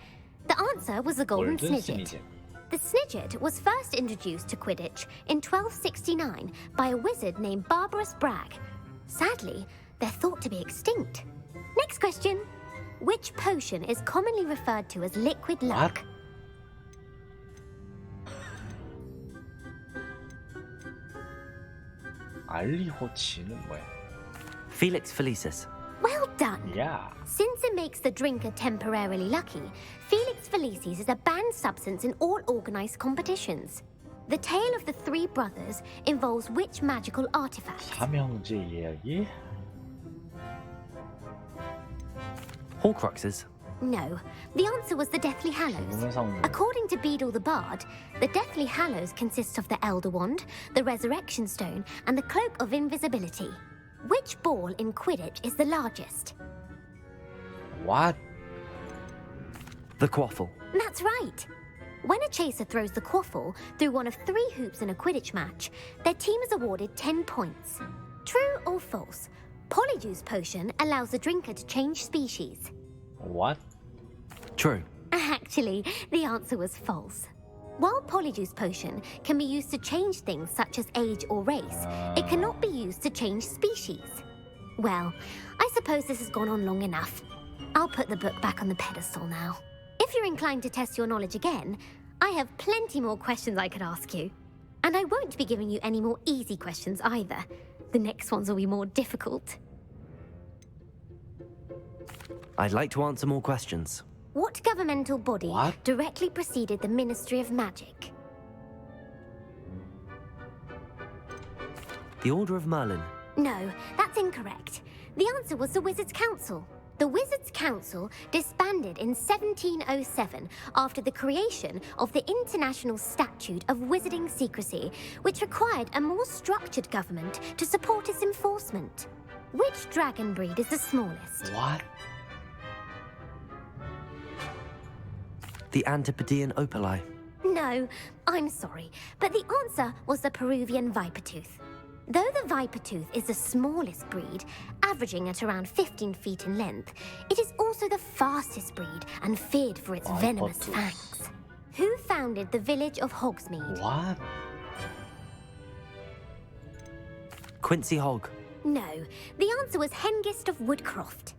The answer was the golden snidget. The snidget was first introduced to Quidditch in 1269 by a wizard named Barbarous Bragg. Sadly, they're thought to be extinct. Next question. Which potion is commonly referred to as liquid luck? 알리호치는 뭐야? Felix Felicis. Well done. Yeah. Since it makes the drinker temporarily lucky, Felix Felicis is a banned substance in all organized competitions. The tale of the three brothers involves which magical artifact? 삼형제 이야기? Horcruxes. No, the answer was the Deathly Hallows. According to Beedle the Bard, the Deathly Hallows consists of the Elder Wand, the Resurrection Stone, and the Cloak of Invisibility. Which ball in Quidditch is the largest? What? The quaffle. That's right. When a chaser throws the quaffle through one of 3 hoops in a Quidditch match, their team is awarded 10 points. True or false? Polyjuice Potion allows the drinker to change species. What? True. Actually, the answer was false. While Polyjuice Potion can be used to change things such as age or race, it cannot be used to change species. Well, I suppose this has gone on long enough. I'll put the book back on the pedestal now. If you're inclined to test your knowledge again, I have plenty more questions I could ask you. And I won't be giving you any more easy questions either. The next ones will be more difficult. I'd like to answer more questions. What governmental body directly preceded the Ministry of Magic? The Order of Merlin. No, that's incorrect. The answer was the Wizards' Council. The Wizards' Council disbanded in 1707 after the creation of the International Statute of Wizarding Secrecy, which required a more structured government to support its enforcement. Which dragon breed is the smallest? What? The Antipodean Opali. No, I'm sorry, but the answer was the Peruvian Vipertooth. Though the Vipertooth is the smallest breed, averaging at around 15 feet in length, it is also the fastest breed and feared for its venomous fangs. Who founded the village of Hogsmeade? What? Quincy Hogg. No, the answer was Hengist of Woodcroft.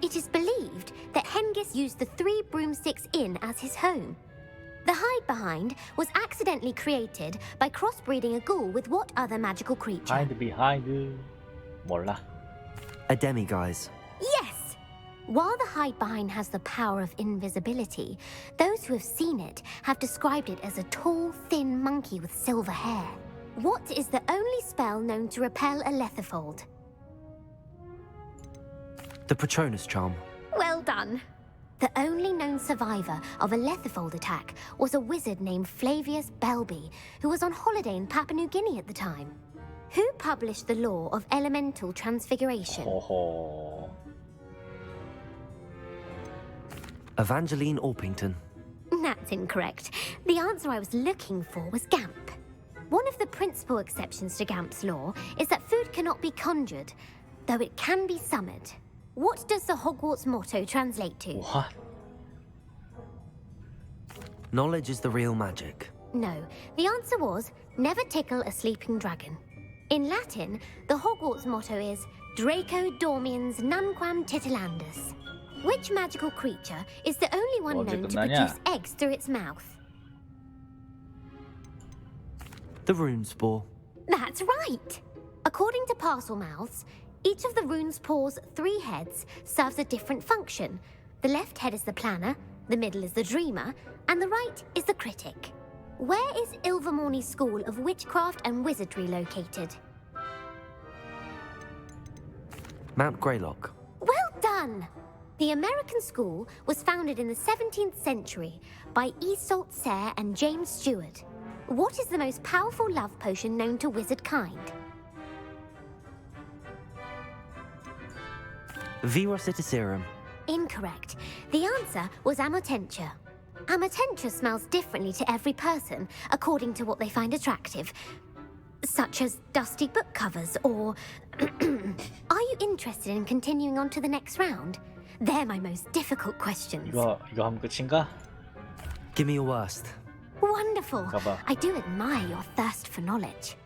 It is believed that Hengist used the 3 Broomsticks Inn as his home. The hide-behind was accidentally created by crossbreeding a ghoul with what other magical creature? Hide behind. 몰라. A demiguise. Yes! While the hide-behind has the power of invisibility, those who have seen it have described it as a tall, thin monkey with silver hair. What is the only spell known to repel a lethifold? The Patronus Charm. Well done. The only known survivor of a lethifold attack was a wizard named Flavius Belby, who was on holiday in Papua New Guinea at the time. Who published the law of elemental transfiguration? Evangeline Orpington. That's incorrect. The answer I was looking for was Gamp. One of the principal exceptions to Gamp's law is that food cannot be conjured, though it can be summoned. What does the Hogwarts motto translate to? What? Knowledge is the real magic. No, the answer was never tickle a sleeping dragon. In Latin, the Hogwarts motto is Draco dormiens nunquam titilandus. Which magical creature is the only one known to produce eggs through its mouth? The rune spore. That's right! According to Parselmouths, each of the rune's paws' 3 heads serves a different function. The left head is the planner, the middle is the dreamer, and the right is the critic. Where is Ilvermorny's School of Witchcraft and Wizardry located? Mount Greylock. Well done! The American school was founded in the 17th century by Isolde Sayre and James Stewart. What is the most powerful love potion known to wizard kind? Vira Citicerum. Incorrect. The answer was Amotentia. Amotentia smells differently to every person, according to what they find attractive, such as dusty book covers or... Are you interested in continuing on to the next round? They're my most difficult questions. 이거 하면 끝인가? Give me your worst. Wonderful. 가봐. I do admire your thirst for knowledge.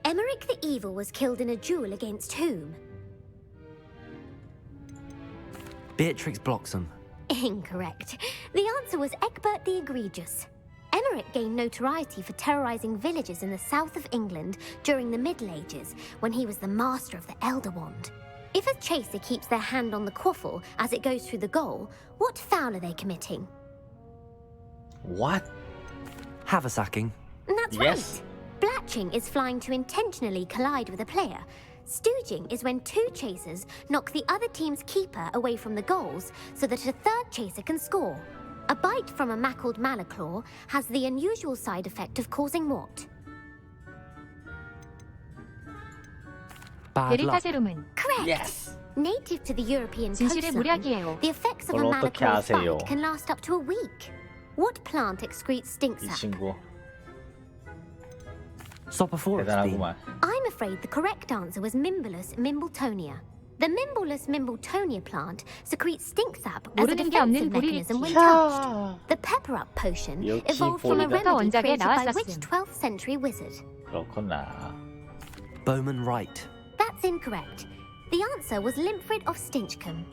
Emmerich the Evil was killed in a duel against whom? Beatrix Bloxham. Incorrect. The answer was Egbert the Egregious. Emmerich gained notoriety for terrorizing villages in the south of England during the Middle Ages, when he was the master of the Elder Wand. If a chaser keeps their hand on the quaffle as it goes through the goal, what foul are they committing? What? Haversacking. That's Yes. right. Blatching is flying to intentionally collide with a player. Stooging is when 2 chasers knock the other team's keeper away from the goals so that a 3rd chaser can score. A bite from a mackled malaclaw has the unusual side effect of causing what? Bad luck. Correct. Yes. Native to the European 진실의 coastline, 모략이에요. the effects of a 그걸 어떻게 malaclaw's 아세요? bite can last up to a week. What plant excretes stink 이 sap? 친구 Sophophorus bean. 대단하구만. I'm afraid the correct answer was Mimbulus mimbletonia. The Mimbulus mimbletonia plant secretes stink sap as a 모르는 게 없는 defensive mechanism when 보리. touched. The pepper up potion 역시 evolved from a 보리다. remedy 원작에 created by 나왔었음. which 12th century wizard? 그렇구나. Bowman Wright. That's incorrect. The answer was Limfrid of Stinchcombe.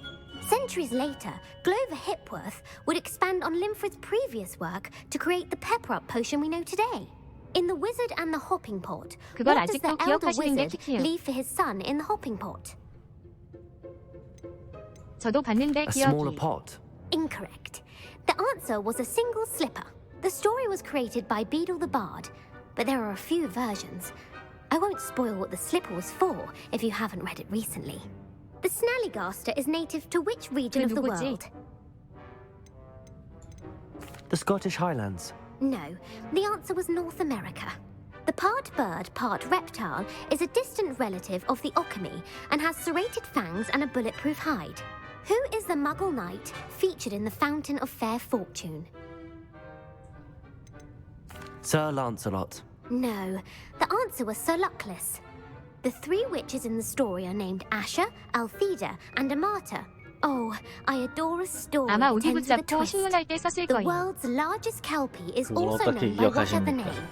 Centuries later, Glover Hipworth would expand on Limfrid's previous work to create the pepper up potion we know today. In The Wizard and the Hopping Pot, 그걸 what does the 아직도 elder 기억하시는 게 wizard 특이해요. leave for his son in the hopping pot? 저도 봤는데 A smaller 기억이. pot. Incorrect. The answer was a single slipper. The story was created by Beadle the Bard, but there are a few versions. I won't spoil what the slipper was for if you haven't read it recently. The Snallygaster is native to which region of the 누구지? world? The Scottish Highlands. No, the answer was North America. The part bird, part reptile is a distant relative of the Occamy and has serrated fangs and a bulletproof hide. Who is the Muggle knight featured in the Fountain of Fair Fortune? Sir Lancelot. No, the answer was Sir Luckless. The 3 witches in the story are named Asher, Altheda, and Amata. Oh, I adore a story 아마 that 우리 ends with a 붙잡고 twist. 신문할 때 썼을 The 거예요. world's largest kelpie is 그걸 also 어떻게 known by what other 기억하십니까? name?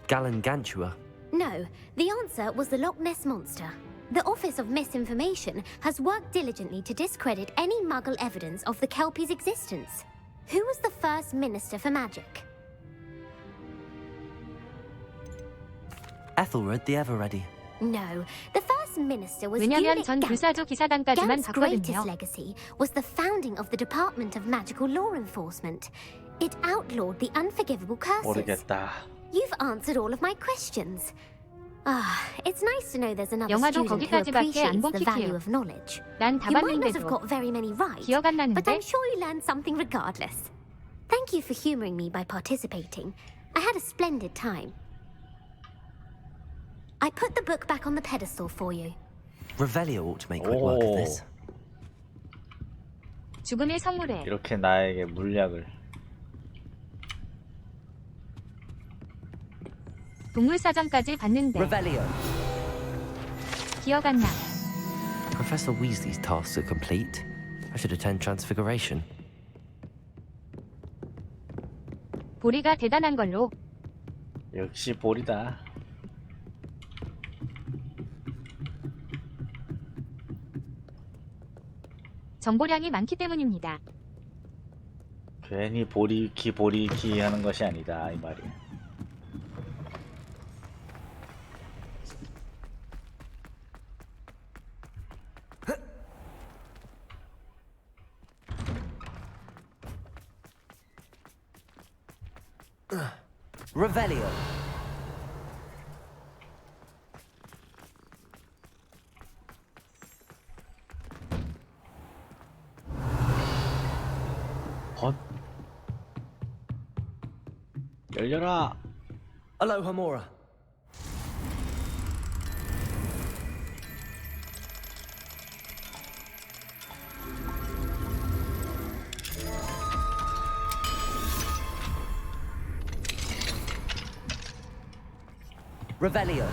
Gallangantua. No, the answer was the Loch Ness Monster. The Office of Misinformation has worked diligently to discredit any Muggle evidence of the Kelpie's existence. Who was the first Minister for Magic? Ethelred the Ever-Ready. No, the first minister was 왜냐면 Unit 전 Gamp. 불사조 기사단까지만 Gamp's greatest 봤거든요. legacy was the founding of the Department of Magical Law Enforcement. It outlawed the unforgivable curses. 모르겠다. You've answered all of my questions. Ah, it's nice to know there's another 영화도 student who 거기까지밖에 안 appreciates the value 본 of knowledge. 난 다 You might not have 봤는데도 got very many right, 기억 안 but I'm 나는데. sure you learned something regardless. Thank you for humoring me by participating. I had a splendid time. I put the book back on the pedestal for you. Revelio ought to make quick work of this. 죽음의 성물에 이렇게 나에게 물약을. 동물사전까지 봤는데 Revelio. 기억 안 나. Professor Weasley's tasks are complete. I should attend Transfiguration. 보리가 대단한 걸로. 역시 볼이다. 정보량이 많기 때문입니다. 괜히 보리키 하는 것이 아니다 이 말이야. Revelio. 열려라. Alohomora. Revelio.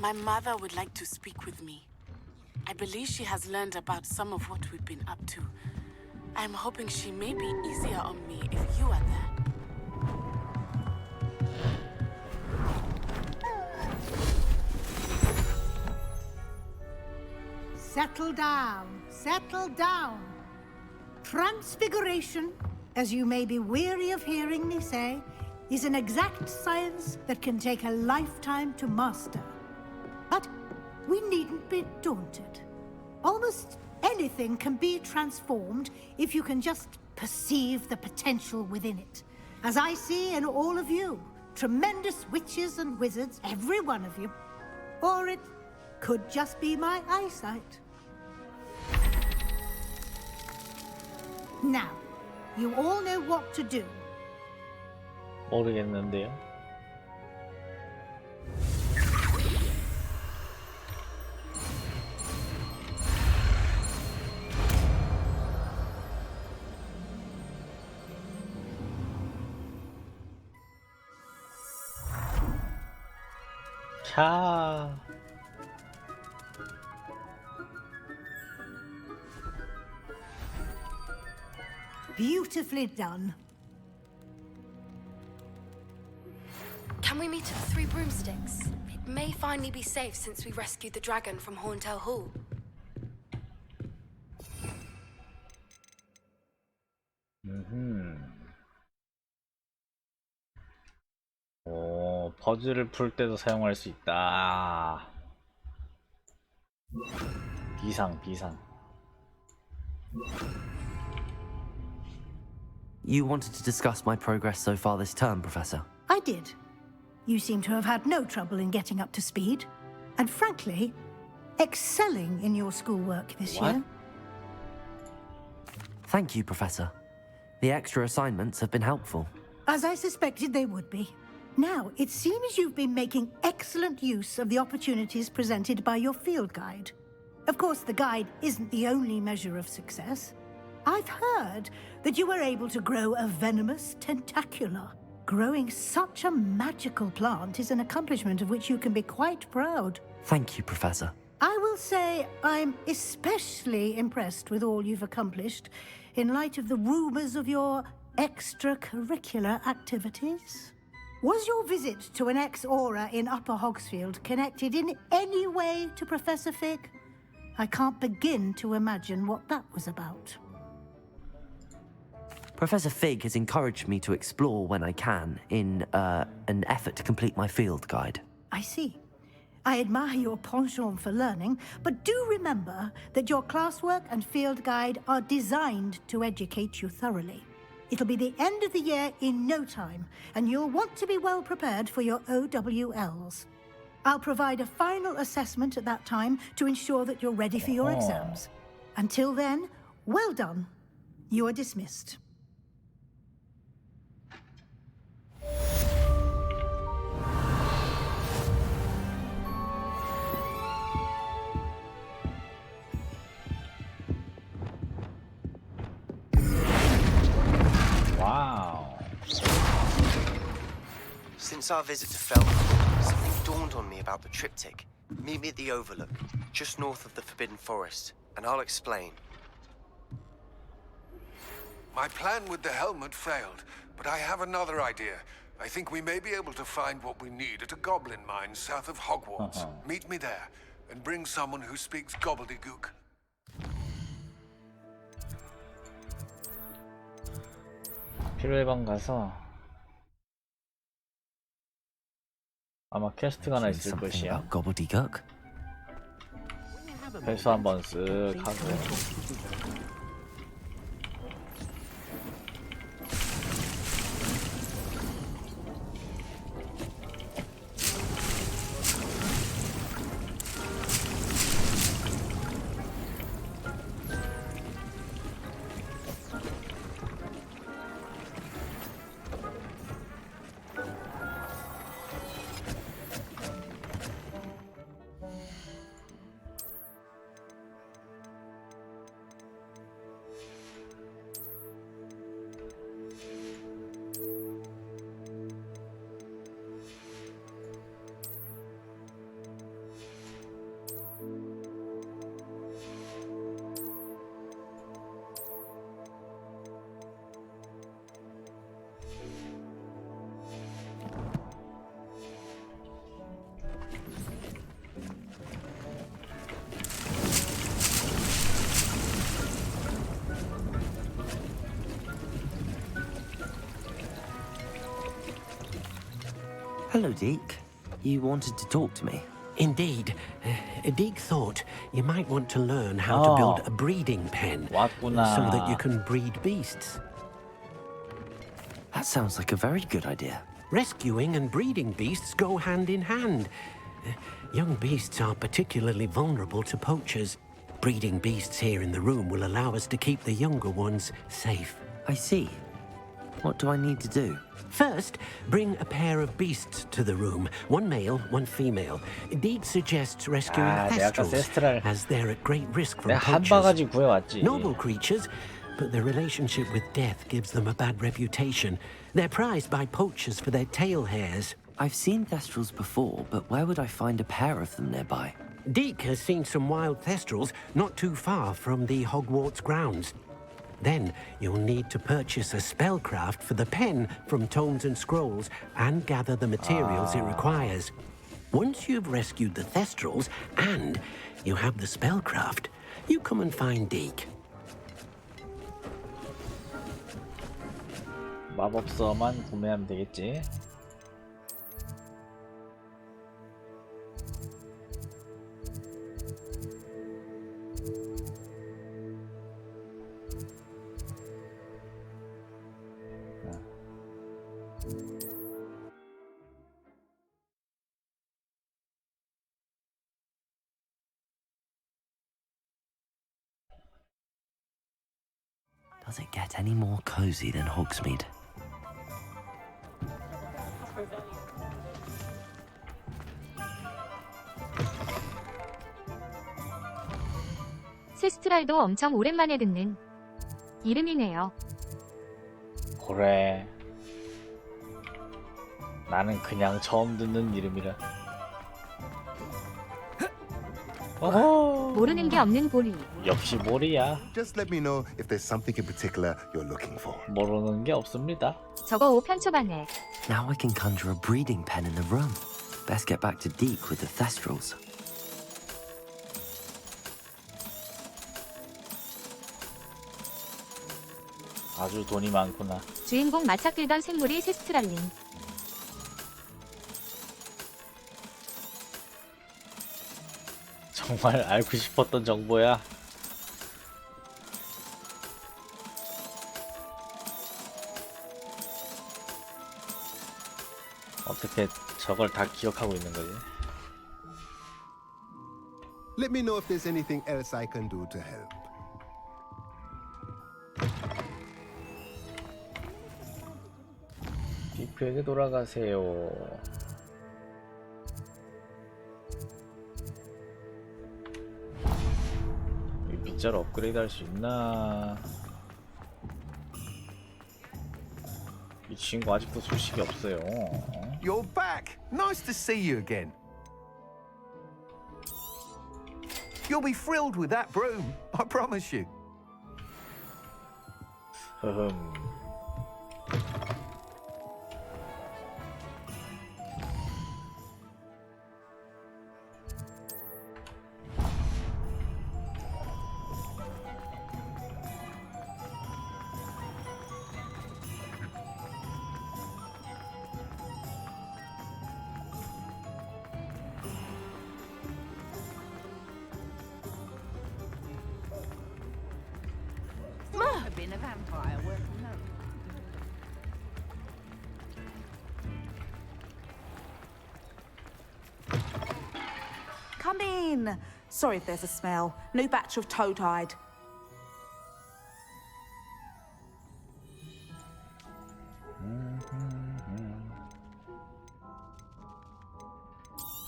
My mother would like to speak with me. I believe she has learned about some of what we've been up to. I'm hoping she may be easier on me if you are there. Settle down, settle down. Transfiguration, as you may be weary of hearing me say, is an exact science that can take a lifetime to master. But we needn't be daunted. Almost anything can be transformed if you can just perceive the potential within it. As I see in all of you, tremendous witches and wizards, every one of you. Or it could just be my eyesight. Now, you all know what to do. 모르겠는데요. 캬. Beautifully done. Can we meet at the Three Broomsticks? It may finally be safe since we rescued the dragon from Horntail Hall. 오, 퍼즐을 풀 때도 사용할 수 있다. 비상. You wanted to discuss my progress so far this term, Professor? I did. You seem to have had no trouble in getting up to speed. And frankly, excelling in your schoolwork this year. Thank you, Professor. The extra assignments have been helpful. As I suspected they would be. Now, it seems you've been making excellent use of the opportunities presented by your field guide. Of course, the guide isn't the only measure of success. I've heard that you were able to grow a venomous tentacula. Growing such a magical plant is an accomplishment of which you can be quite proud. Thank you, Professor. I will say I'm especially impressed with all you've accomplished in light of the rumors of your extracurricular activities. Was your visit to an ex-aura in Upper Hogsfield connected in any way to Professor Fig? I can't begin to imagine what that was about. Professor Fig has encouraged me to explore when I can in an effort to complete my field guide. I see. I admire your penchant for learning, but do remember that your classwork and field guide are designed to educate you thoroughly. It'll be the end of the year in no time, and you'll want to be well prepared for your OWLs. I'll provide a final assessment at that time to ensure that you're ready for your exams. Until then, well done. You are dismissed. Wow. Since our visit to Felton, something dawned on me about the triptych. Meet me at the Overlook, just north of the Forbidden Forest, and I'll explain. My plan with the helmet failed, but I have another idea. I think we may be able to find what we need at a goblin mine south of Hogwarts. Meet me there, and bring someone who speaks gobbledygook. 필요해방 가서 아마 퀘스트가 하나 있을 것이야. Gobbledygook. 회수 한번 쓱 하고. Hello, Deke. You wanted to talk to me? Indeed. Deke thought you might want to learn how to build a breeding pen 왔구나. so that you can breed beasts. That sounds like a very good idea. Rescuing and breeding beasts go hand in hand. Young beasts are particularly vulnerable to poachers. Breeding beasts here in the room will allow us to keep the younger ones safe. I see. What do I need to do? First, bring a pair of beasts to the room. One male, one female. Deke suggests rescuing thestrals, as they're at great risk from poachers. Noble creatures, but their relationship with death gives them a bad reputation. They're prized by poachers for their tail hairs. I've seen thestrals before, but where would I find a pair of them nearby? Deke has seen some wild thestrals not too far from the Hogwarts grounds. Then you'll need to purchase a spellcraft for the pen from Tomes and Scrolls and gather the materials it requires. Once you've rescued the thestrals and you have the spellcraft, you come and find Deke. 마법서만 구매하면 되겠지. Does it get any more cozy than Hogsmeade? 세스트랄도 엄청 오랜만에 듣는 이름이네요. 그래. 나는 그냥 처음 듣는 이름이라. 모르는 게 없는 보리. 역시 보리야. Just let me know if there's something in particular you're looking for. 모르는 게 없습니다. 저거 5편 초반에. Now I can conjure a breeding pen in the room. Best get back to Deke with the thestrals. 아주 돈이 많구나. 주인공 마차 끌던 생물이 세스트랄린. 정말 알고 싶었던 정보야. 어떻게 저걸 다 기억하고 있는 거지? Let me know if there's anything else I can do to help. 뒷편에 돌아가세요. 이 빗자루 업그레이드 할 수 있나? 이 친구 아직도 소식이 없어요. You're back. Nice to see you again. You'll be thrilled with that broom, I promise you. I've been a vampire working home. Come in. Sorry if there's a smell. New batch of toad-hide.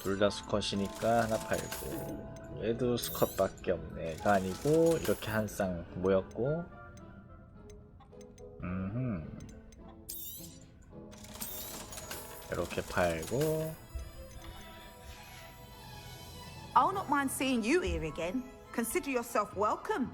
둘 다 수컷이니까 하나 팔고. 얘도 수컷밖에 없네가 아니고 이렇게 한 쌍 모였고. 이렇게 팔고. I'll not mind seeing you here again. Consider yourself welcome.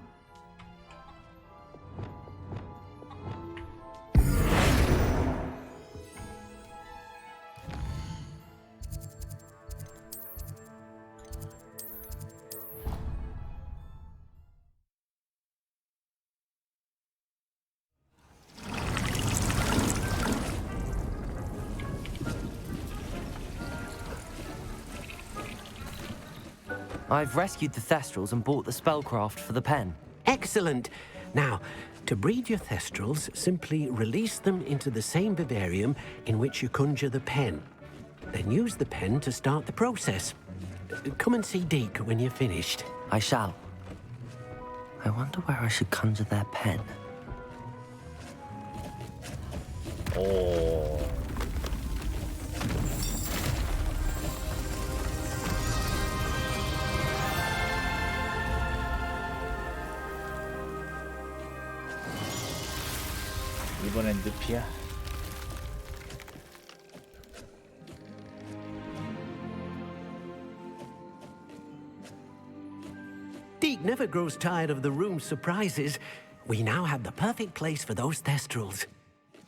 I've rescued the Thestrals and bought the spellcraft for the pen. Excellent. Now, to breed your Thestrals, simply release them into the same vivarium in which you conjure the pen. Then use the pen to start the process. Come and see Deke when you're finished. I shall. I wonder where I should conjure their pen. 오. 이번엔 늪이야? Deke never grows tired of the room's surprises. We now have the perfect place for those Thestrals.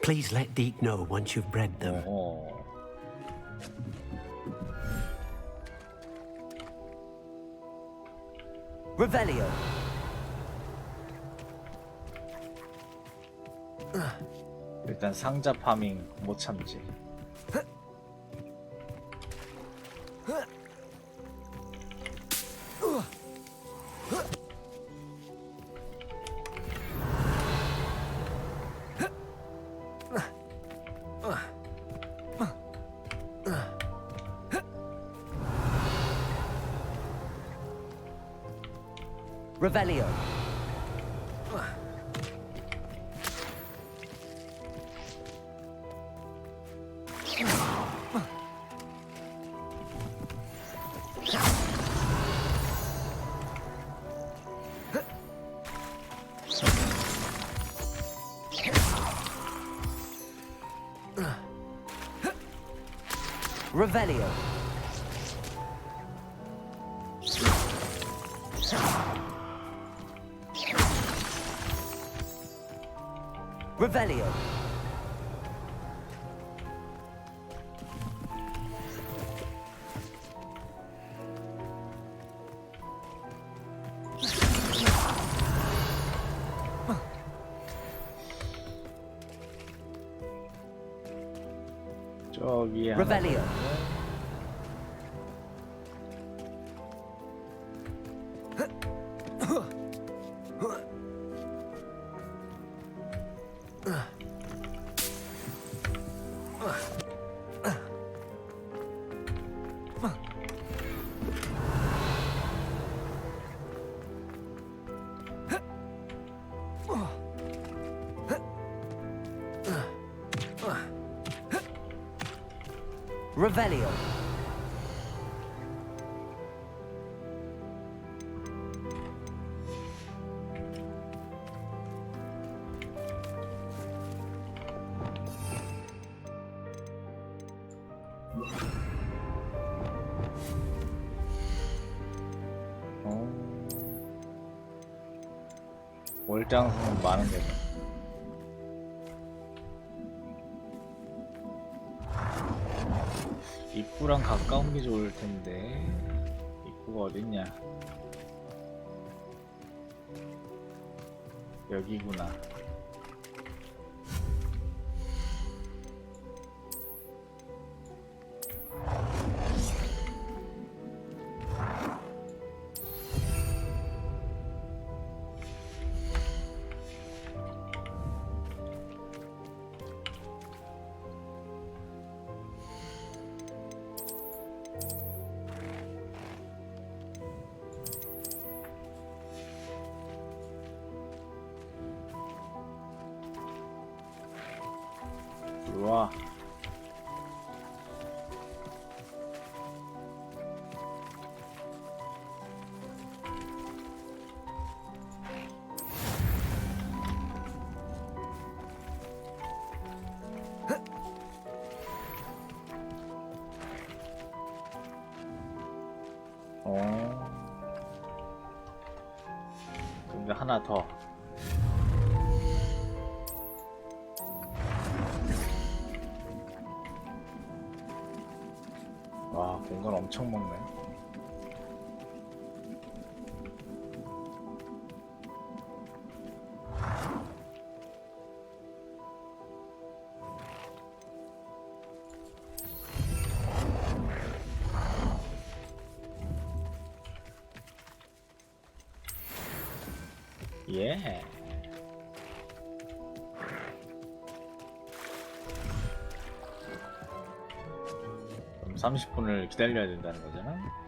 Please let Deke know once you've bred them. Revelio. 일단 상자 파밍 못 참지. Revelio. Revelio. Revelio. 저기 Revelio. Revelio. 월장은 많은 거죠. 입구랑 가까운 게 좋을 텐데 입구가 어딨냐? 여기구나. 우와. 근데 하나 더. 와, 공간 엄청 먹네. 예. 그럼 30분을 기다려야 된다는 거잖아?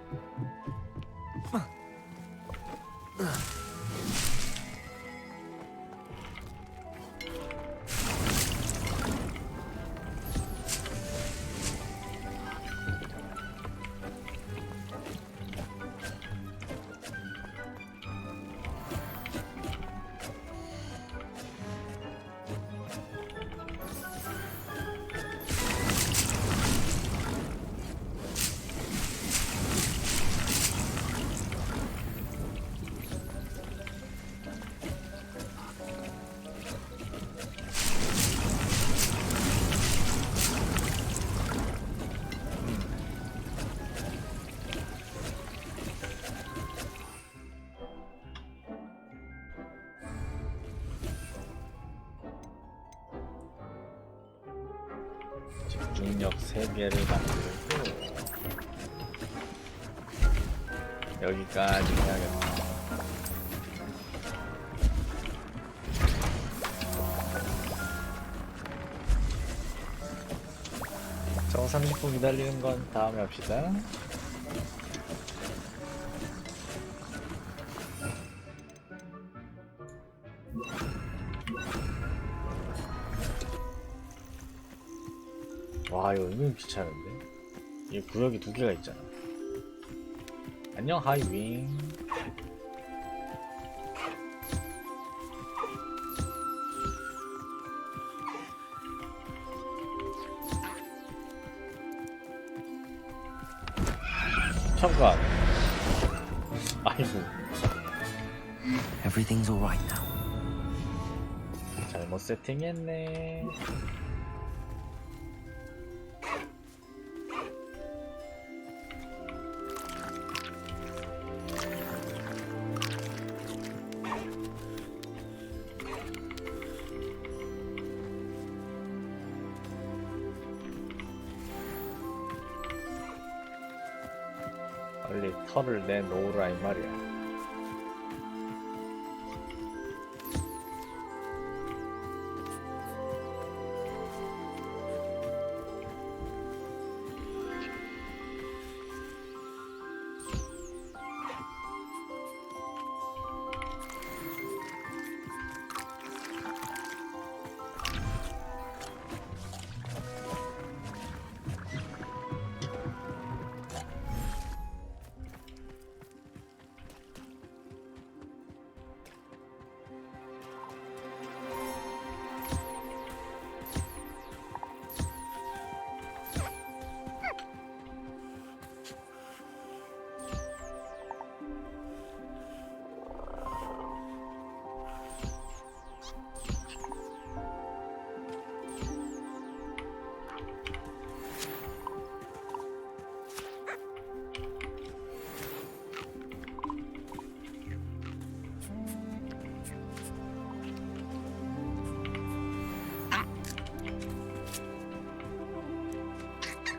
집중력 3개를 만들고 여기까지 해야겠다. 저거 30분 기다리는 건 다음에 합시다. 와, 이거 은근 귀찮은데? 이 구역이 2개가 있잖아. 안녕, 하이윙. 잠깐. 아이고. Everything's all right now. 잘못 세팅했네. 빨리 털을 내놓으라 이 말이야.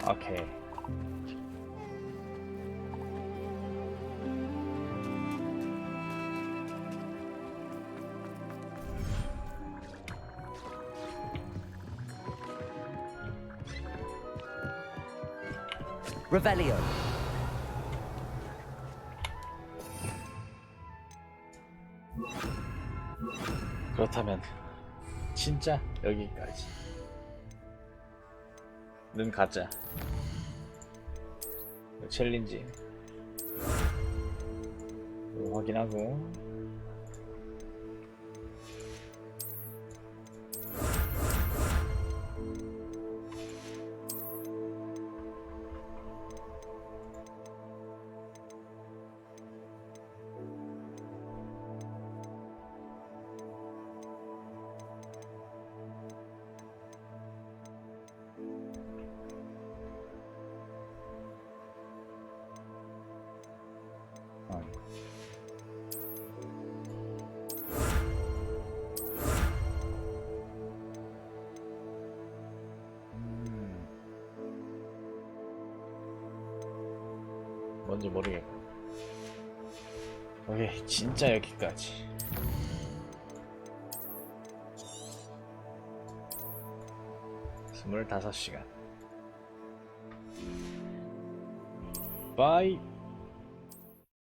오케이. Revelio. 그렇다면 진짜 여기까지. 는 가자. 챌린지 이거 확인하고. 뭔지 모르겠고. 오케이, 진짜 여기까지. (25시간) 바이.